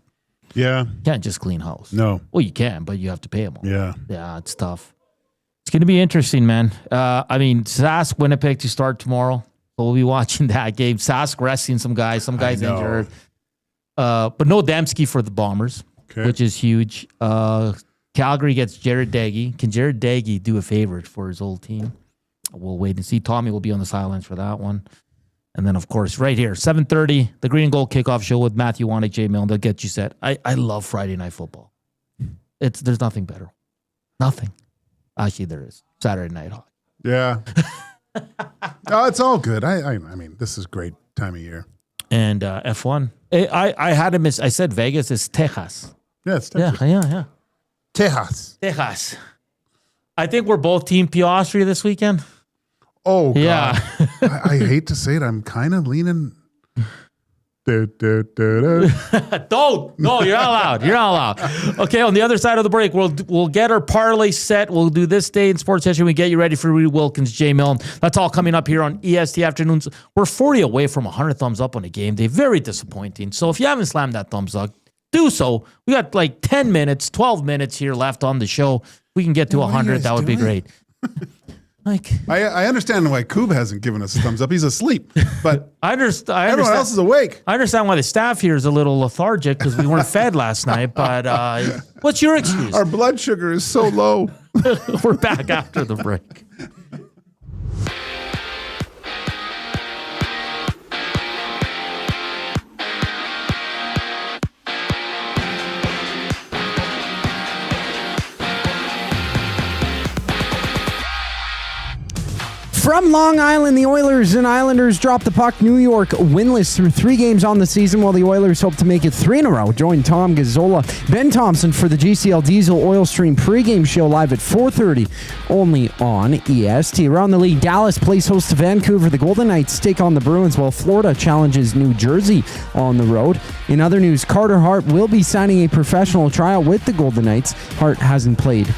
Yeah. You can't just clean house. No. Well, you can, but you have to pay them all. Yeah. Yeah, it's tough. It's going to be interesting, man. I mean, Sask, Winnipeg to start tomorrow. So we'll be watching that game. Sask resting some guys. Some guys injured. But no Dembski for the Bombers, which is huge. Calgary gets Jared Daggy. Can Jared Daggy do a favor for his old team? We'll wait and see. Tommy will be on the sidelines for that one. And then, of course, right here, 7:30, the Green and Gold Kickoff Show with Matthew Wannick, Jay Milne. They'll get you set. I love Friday Night Football. There's nothing better. Nothing. Actually, there is. Saturday Night Hockey. Yeah. Oh, it's all good. I mean, this is great time of year. And F1. I had to miss. I said Vegas is Texas. Yeah, it's Texas. Yeah. Texas. I think we're both Team Piastri this weekend. Oh, God. Yeah. I hate to say it. I'm kind of leaning. Don't. No, you're not allowed. You're not allowed. Okay, on the other side of the break, we'll get our parlay set. We'll do this day in sports session. We get you ready for Reed Wilkins, Jay Milne. That's all coming up here on EST Afternoons. We're 40 away from 100 thumbs up on a game day. Very disappointing. So if you haven't slammed that thumbs up, do so. We got like 10 minutes, 12 minutes here left on the show. If we can get to 100, that would be great. I understand why Koob hasn't given us a thumbs up. He's asleep, but I understand. Everyone else is awake. I understand why the staff here is a little lethargic because we weren't fed last night. But what's your excuse? Our blood sugar is so low. We're back after the break. From Long Island, the Oilers and Islanders drop the puck. New York winless through 3 games on the season, while the Oilers hope to make it 3 in a row. Join Tom Gazzola, Ben Thompson for the GCL Diesel Oil Stream pregame show live at 4:30, only on EST. Around the league, Dallas plays host to Vancouver. The Golden Knights take on the Bruins, while Florida challenges New Jersey on the road. In other news, Carter Hart will be signing a professional tryout with the Golden Knights. Hart hasn't played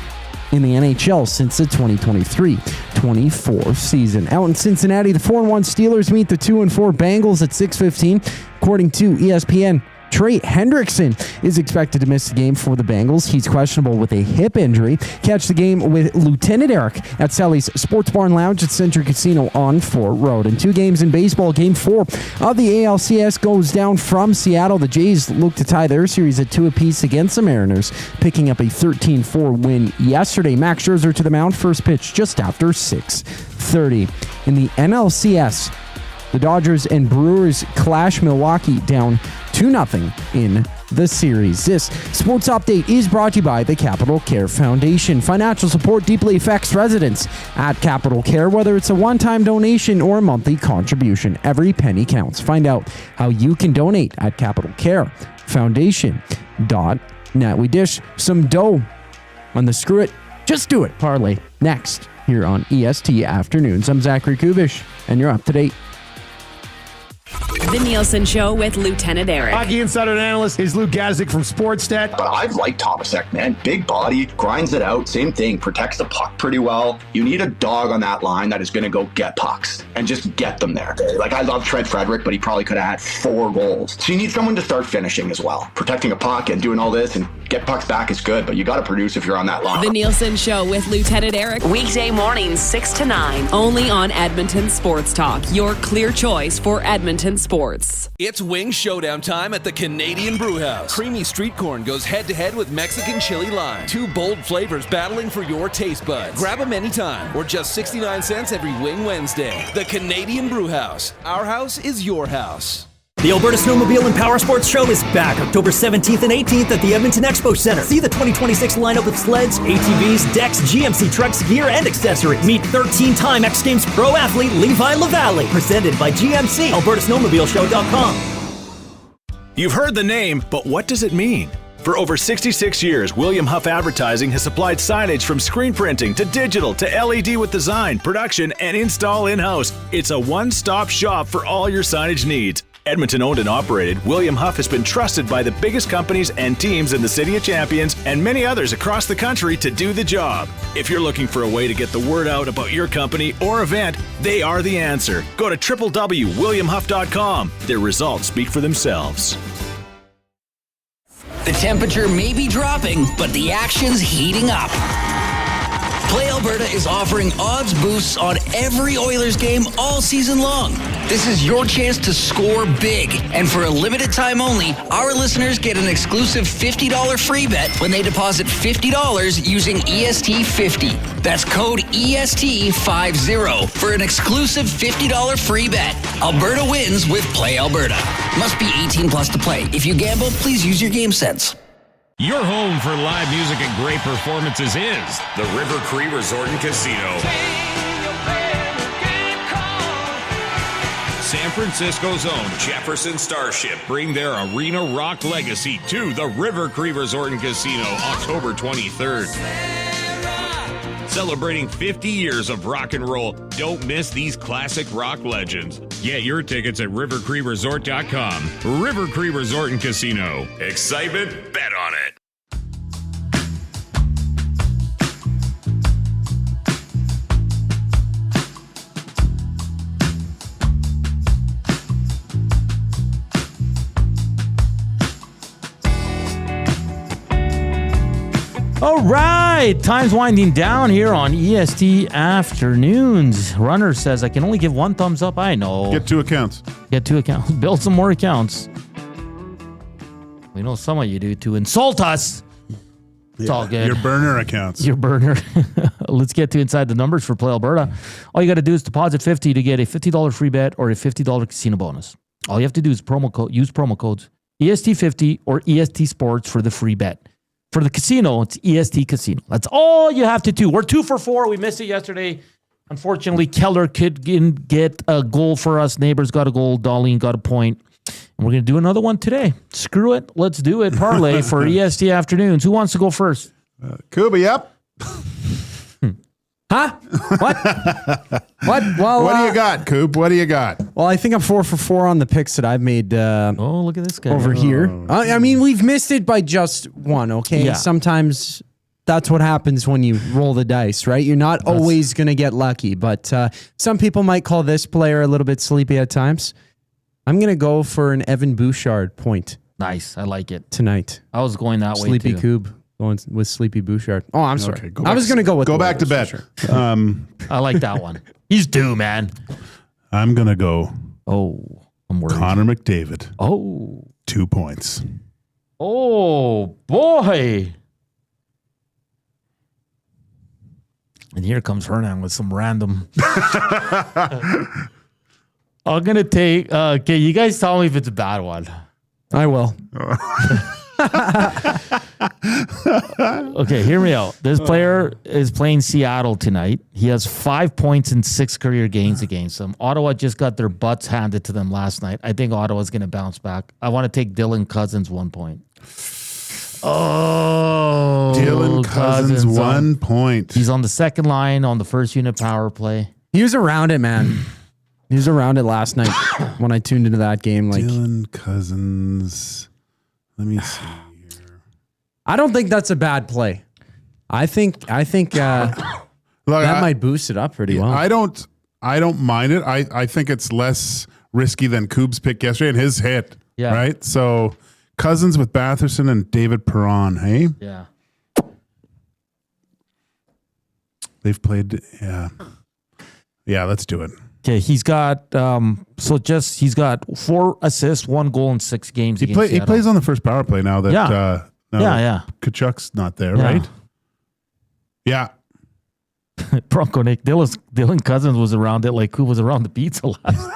in the NHL since the 2023-24 season. Out in Cincinnati, the 4-1 Steelers meet the 2-4 Bengals at 6:15. According to ESPN, Trey Hendrickson is expected to miss the game for the Bengals. He's questionable with a hip injury. Catch the game with Lieutenant Eric at Sally's Sports Barn Lounge at Century Casino on Fort Road. And 2 games in baseball. Game 4 of the ALCS goes down from Seattle. The Jays look to tie their series at 2 apiece against the Mariners, picking up a 13-4 win yesterday. Max Scherzer to the mound. First pitch just after 6:30. In the NLCS, the Dodgers and Brewers clash. Milwaukee down 2-0 in the series. This sports update is brought to you by the Capital Care Foundation. Financial support deeply affects residents at Capital Care, whether it's a one-time donation or a monthly contribution. Every penny counts. Find out how you can donate at capitalcarefoundation.net. We dish some dough on the Screw It, Just Do It parlay next here on EST Afternoons. I'm Zachary Kubish, and you're up to date. The Nielsen Show with Lieutenant Eric. Hockey insider and analyst is Luke Gazdic from Sportsnet. But I've liked Tomasek, man. Big body, grinds it out. Same thing, protects the puck pretty well. You need a dog on that line that is going to go get pucks and just get them there. Like, I love Trent Frederick, but he probably could have had 4 goals. So you need someone to start finishing as well. Protecting a puck and doing all this and get pucks back is good, but you got to produce if you're on that line. The Nielsen Show with Lieutenant Eric. Weekday mornings 6 to 9. Only on Edmonton Sports Talk. Your clear choice for Edmonton sports. It's wing showdown time at the Canadian Brewhouse. Creamy street corn goes head-to-head with Mexican chili lime. 2 bold flavors battling for your taste buds. Grab them anytime or just 69 cents every Wing Wednesday. The Canadian Brewhouse. Our house is your house. The Alberta Snowmobile and Power Sports Show is back October 17th and 18th at the Edmonton Expo Center. See the 2026 lineup of sleds, ATVs, decks, GMC trucks, gear, and accessories. Meet 13-time X Games pro athlete Levi Lavalle. Presented by GMC. AlbertaSnowmobileShow.com. You've heard the name, but what does it mean? For over 66 years, William Huff Advertising has supplied signage from screen printing to digital to LED with design, production, and install in-house. It's a one-stop shop for all your signage needs. Edmonton owned and operated, William Huff has been trusted by the biggest companies and teams in the City of Champions and many others across the country to do the job. If you're looking for a way to get the word out about your company or event, they are the answer. Go to www.williamhuff.com. Their results speak for themselves. The temperature may be dropping, but the action's heating up. Play Alberta is offering odds boosts on every Oilers game all season long. This is your chance to score big. And for a limited time only, our listeners get an exclusive $50 free bet when they deposit $50 using EST50. That's code EST50 for an exclusive $50 free bet. Alberta wins with Play Alberta. Must be 18 plus to play. If you gamble, please use your game sense. Your home for live music and great performances is the River Cree Resort and Casino. San Francisco's own Jefferson Starship bring their Arena Rock legacy to the River Cree Resort and Casino October 23rd. Celebrating 50 years of rock and roll, don't miss these classic rock legends. Get your tickets at rivercreeresort.com. River Cree Resort and Casino. Excitement? Bet on it. All right, time's winding down here on EST Afternoons. Runner says, I can only give one thumbs up. I know. Get 2 accounts. Get 2 accounts. Build some more accounts. We know some of you do to insult us. It's all good. Your burner accounts. Your burner. Let's get to inside the numbers for Play Alberta. All you got to do is deposit $50 to get a $50 free bet or a $50 casino bonus. All you have to do is use promo codes EST50 or EST Sports for the free bet. For the casino, it's EST Casino. That's all you have to do. We're 2 for 4. We missed it yesterday. Unfortunately, Keller couldn't get a goal for us. Neighbors got a goal. Darlene got a point. And we're going to do another one today. Screw it. Let's do it. Parlay for EST Afternoons. Who wants to go first? Kuba, yep. Huh? What? What? Well, what do you got, Coop? What do you got? Well, I think I'm 4 for 4 on the picks that I've made. Oh, look at this guy over here. I mean, we've missed it by just one. Okay, Yeah. Sometimes that's what happens when you roll the dice, right? You're not always gonna get lucky, but some people might call this player a little bit sleepy at times. I'm gonna go for an Evan Bouchard point. Nice, I like it tonight. I was going that way Sleepy too. Coob. Going with Sleepy Bouchard. Oh, I'm sorry. Okay, I was going to go with go back to bed. I like that one. He's due, man. I'm gonna go. Oh, I'm worried. Connor McDavid. Oh, 2 points. Oh boy. And here comes Hernan with some random. I'm gonna take. Okay, you guys tell me if it's a bad one. I will. Okay, hear me out. This player is playing Seattle tonight. He has 5 points in 6 career games against them. Ottawa just got their butts handed to them last night. I think Ottawa's going to bounce back. I want to take Dylan Cousins 1 point. Oh, Dylan Cousins 1 point. He's on the second line on the first unit power play. He was around it, man. He was around it last night when I tuned into that game. Like Dylan Cousins. Let me see. I don't think that's a bad play. I think Look, that might boost it up pretty well. I don't mind it. I think it's less risky than Coob's pick yesterday and his hit. Yeah. Right? So Cousins with Batherson and David Perron, hey? Yeah. They've played Yeah, let's do it. Okay, he's got he's got 4 assists, 1 goal in 6 games. He plays on the first power play now that yeah. Kachuk's not there, Yeah. right? Yeah. Bronco Nick Dylan Cousins was around it like who was around the pizza last.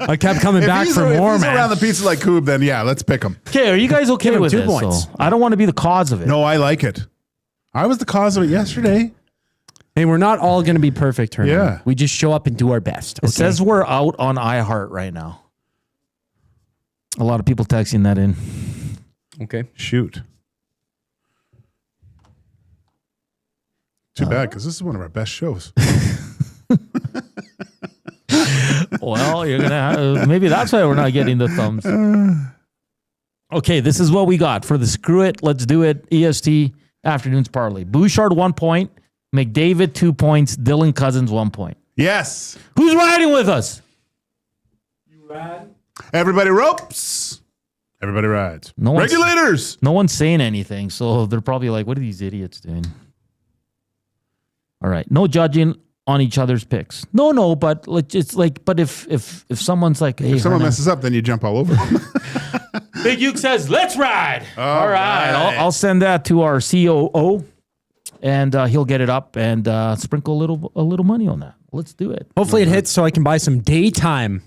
I kept coming back for more, if he's man. around the pizza like Coob, then yeah, let's pick him. Okay, are you guys okay Give him with 2 this? points. So, I don't want to be the cause of it. No, I like it. I was the cause of it yesterday. Hey, we're not all going to be perfect, Hernan. Yeah. We just show up and do our best. It says we're out on iHeart right now. A lot of people texting that in. Okay. Shoot. Too bad, because this is one of our best shows. Well, you're gonna maybe that's why we're not getting the thumbs. Okay, this is what we got for the screw it, let's do it. EST Afternoons Parlay. Bouchard 1 point, McDavid 2 points, Dylan Cousins 1 point. Yes. Who's riding with us? Everybody ropes. Everybody rides. No one's- Regulators. No one's saying anything, so they're probably like, "What are these idiots doing?" All right, no judging on each other's picks. No, but it's like, but if someone's like, "Hey, If someone Hernan," messes up, then you jump all over them. Big Uke says, "Let's ride." All right. right. I'll send that to our COO, and he'll get it up and sprinkle a little money on that. Let's do it. Hopefully it hits so I can buy some daytime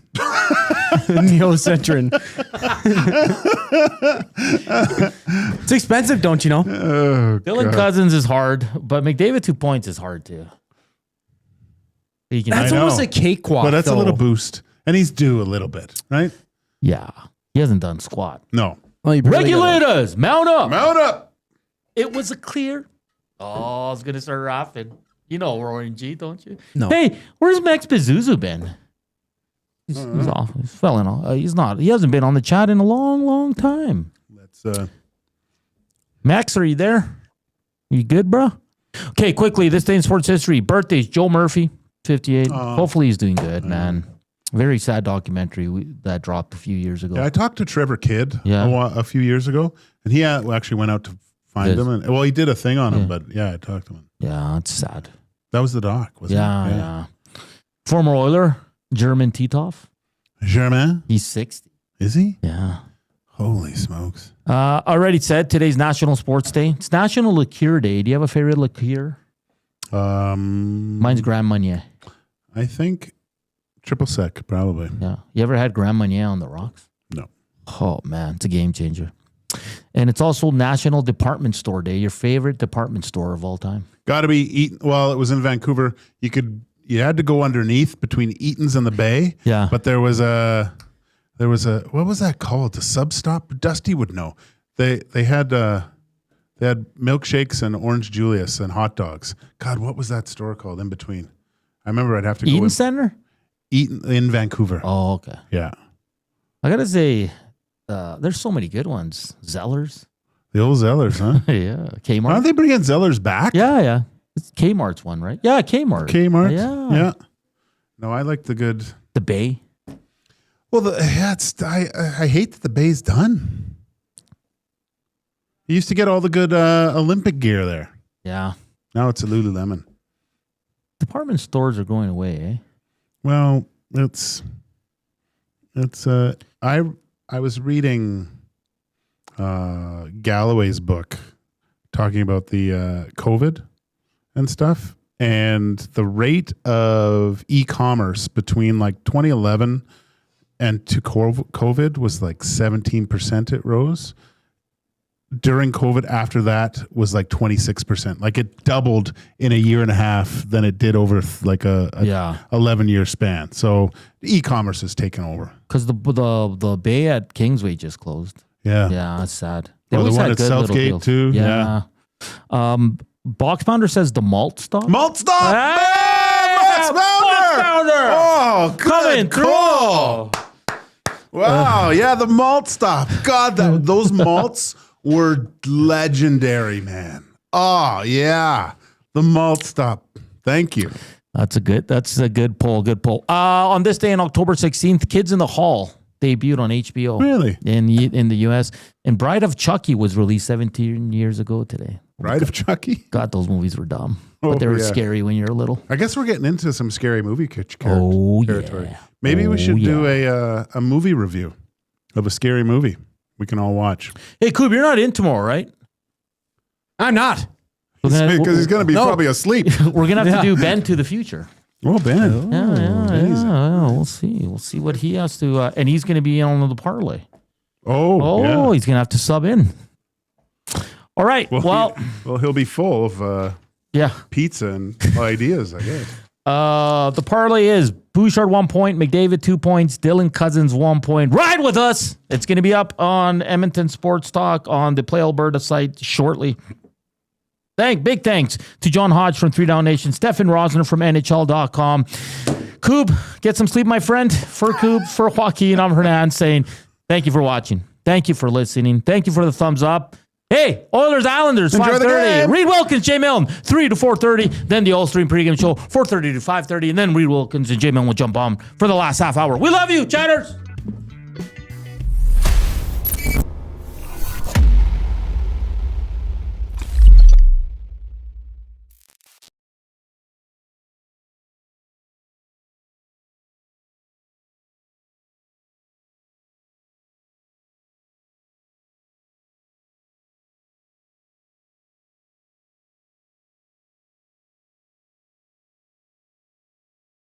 Neocentrin. It's expensive, don't you know? Oh, Dylan Cousins is hard, but McDavid 2 points is hard too. That's almost a cakewalk. But that's though. a little boost. And he's due a little bit, right? Yeah. He hasn't done squat. No. Well, Regulators, mount up. Mount up. It was a clear. Oh, I was going to start rapping. You know Roaring G, don't you? No. Hey, where's Max Bezuzu been? He's off. He's falling off. He's not. He hasn't been on the chat in a long, long time. That's Max, are you there? You good, bro? Okay, quickly. This day in sports history. Birthdays. Joe Murphy, 58. Hopefully he's doing good, man. Very sad documentary that dropped a few years ago. Yeah, I talked to Trevor Kidd a few years ago, and he actually went out to find him. And, well, he did a thing on him, but yeah, I talked to him. Yeah, it's sad. That was the doc, wasn't it? Yeah. Former Oiler, German Titov. Germain? He's 60. Is he? Yeah. Holy smokes. Already said, today's National Sports Day. It's National Liqueur Day. Do you have a favorite liqueur? Mine's Grand Marnier. I think Triple Sec, probably. Yeah. You ever had Grand Marnier on the rocks? No. Oh, man. It's a game changer. And it's also National Department Store Day. Your favorite department store of all time? Got to be Eaton. Well, it was in Vancouver. You had to go underneath between Eaton's and the Bay. Yeah. But there was a what was that called? The sub stop? Dusty would know. They had milkshakes and orange Julius and hot dogs. God, what was that store called in between? I remember I'd have to go Eaton Center? Eaton in Vancouver. Oh, okay. Yeah. I gotta say, there's so many good ones. Zellers. The old Zellers, huh? Yeah. Kmart. Aren't they bringing Zellers back? Yeah. It's Kmart's one, right? Yeah, Kmart. Kmart? Yeah. No, I like the good. The Bay. Well, I hate that the Bay's done. You used to get all the good Olympic gear there. Yeah. Now it's a Lululemon. Department stores are going away, eh? Well, it's I was reading Galloway's book talking about the COVID and stuff, and the rate of e-commerce between like 2011 and to COVID was like 17%. It rose. During COVID, after that, was like 26%. Like it doubled in a year and a half than it did over like a 11-year span. So e-commerce has taken over. Because the Bay at Kingsway just closed. Yeah. Yeah, that's sad. Well, the one at Southgate too. Yeah. Box Pounder says the malt stop. Malt stop! Hey! Box Pounder! Oh, coming cool. Wow, yeah, the malt stop. God, those malts were legendary, man. Oh, yeah. The malt stop. Thank you. That's a good poll. Good poll. On this day on October 16th, Kids in the Hall debuted on HBO. Really? In the US. And Bride of Chucky was released 17 years ago today. Bride of Chucky? God, those movies were dumb. But they were scary when you were little. I guess we're getting into some scary movie territory. Yeah. Maybe we should do a movie review of a scary movie we can all watch. Hey, Coop, you're not in tomorrow, right? I'm not. Because he's going to be probably asleep. We're going to have to do Ben to the Future. Oh, Ben. Yeah. We'll see. We'll see what he has to. And he's going to be on the parlay. Oh, he's going to have to sub in. All right. Well, he'll be full of pizza and ideas, I guess. The parlay is Bouchard 1 point, McDavid 2 points, Dylan Cousins 1 point. Ride with us. It's going to be up on Edmonton Sports Talk on the Play Alberta site shortly. Big thanks to John Hodge from 3 Down Nation, Stefen Rosner from NHL.com. Coob, get some sleep, my friend. For Coob, for Joaquin, I'm Hernan saying thank you for watching. Thank you for listening. Thank you for the thumbs up. Hey, Oilers Islanders, 5:30. Reed Wilkins, Jay Milne, 3 to 4:30. Then the All-Stream pregame show, 4:30 to 5:30. And then Reed Wilkins and Jay Milne will jump on for the last half hour. We love you, chatters.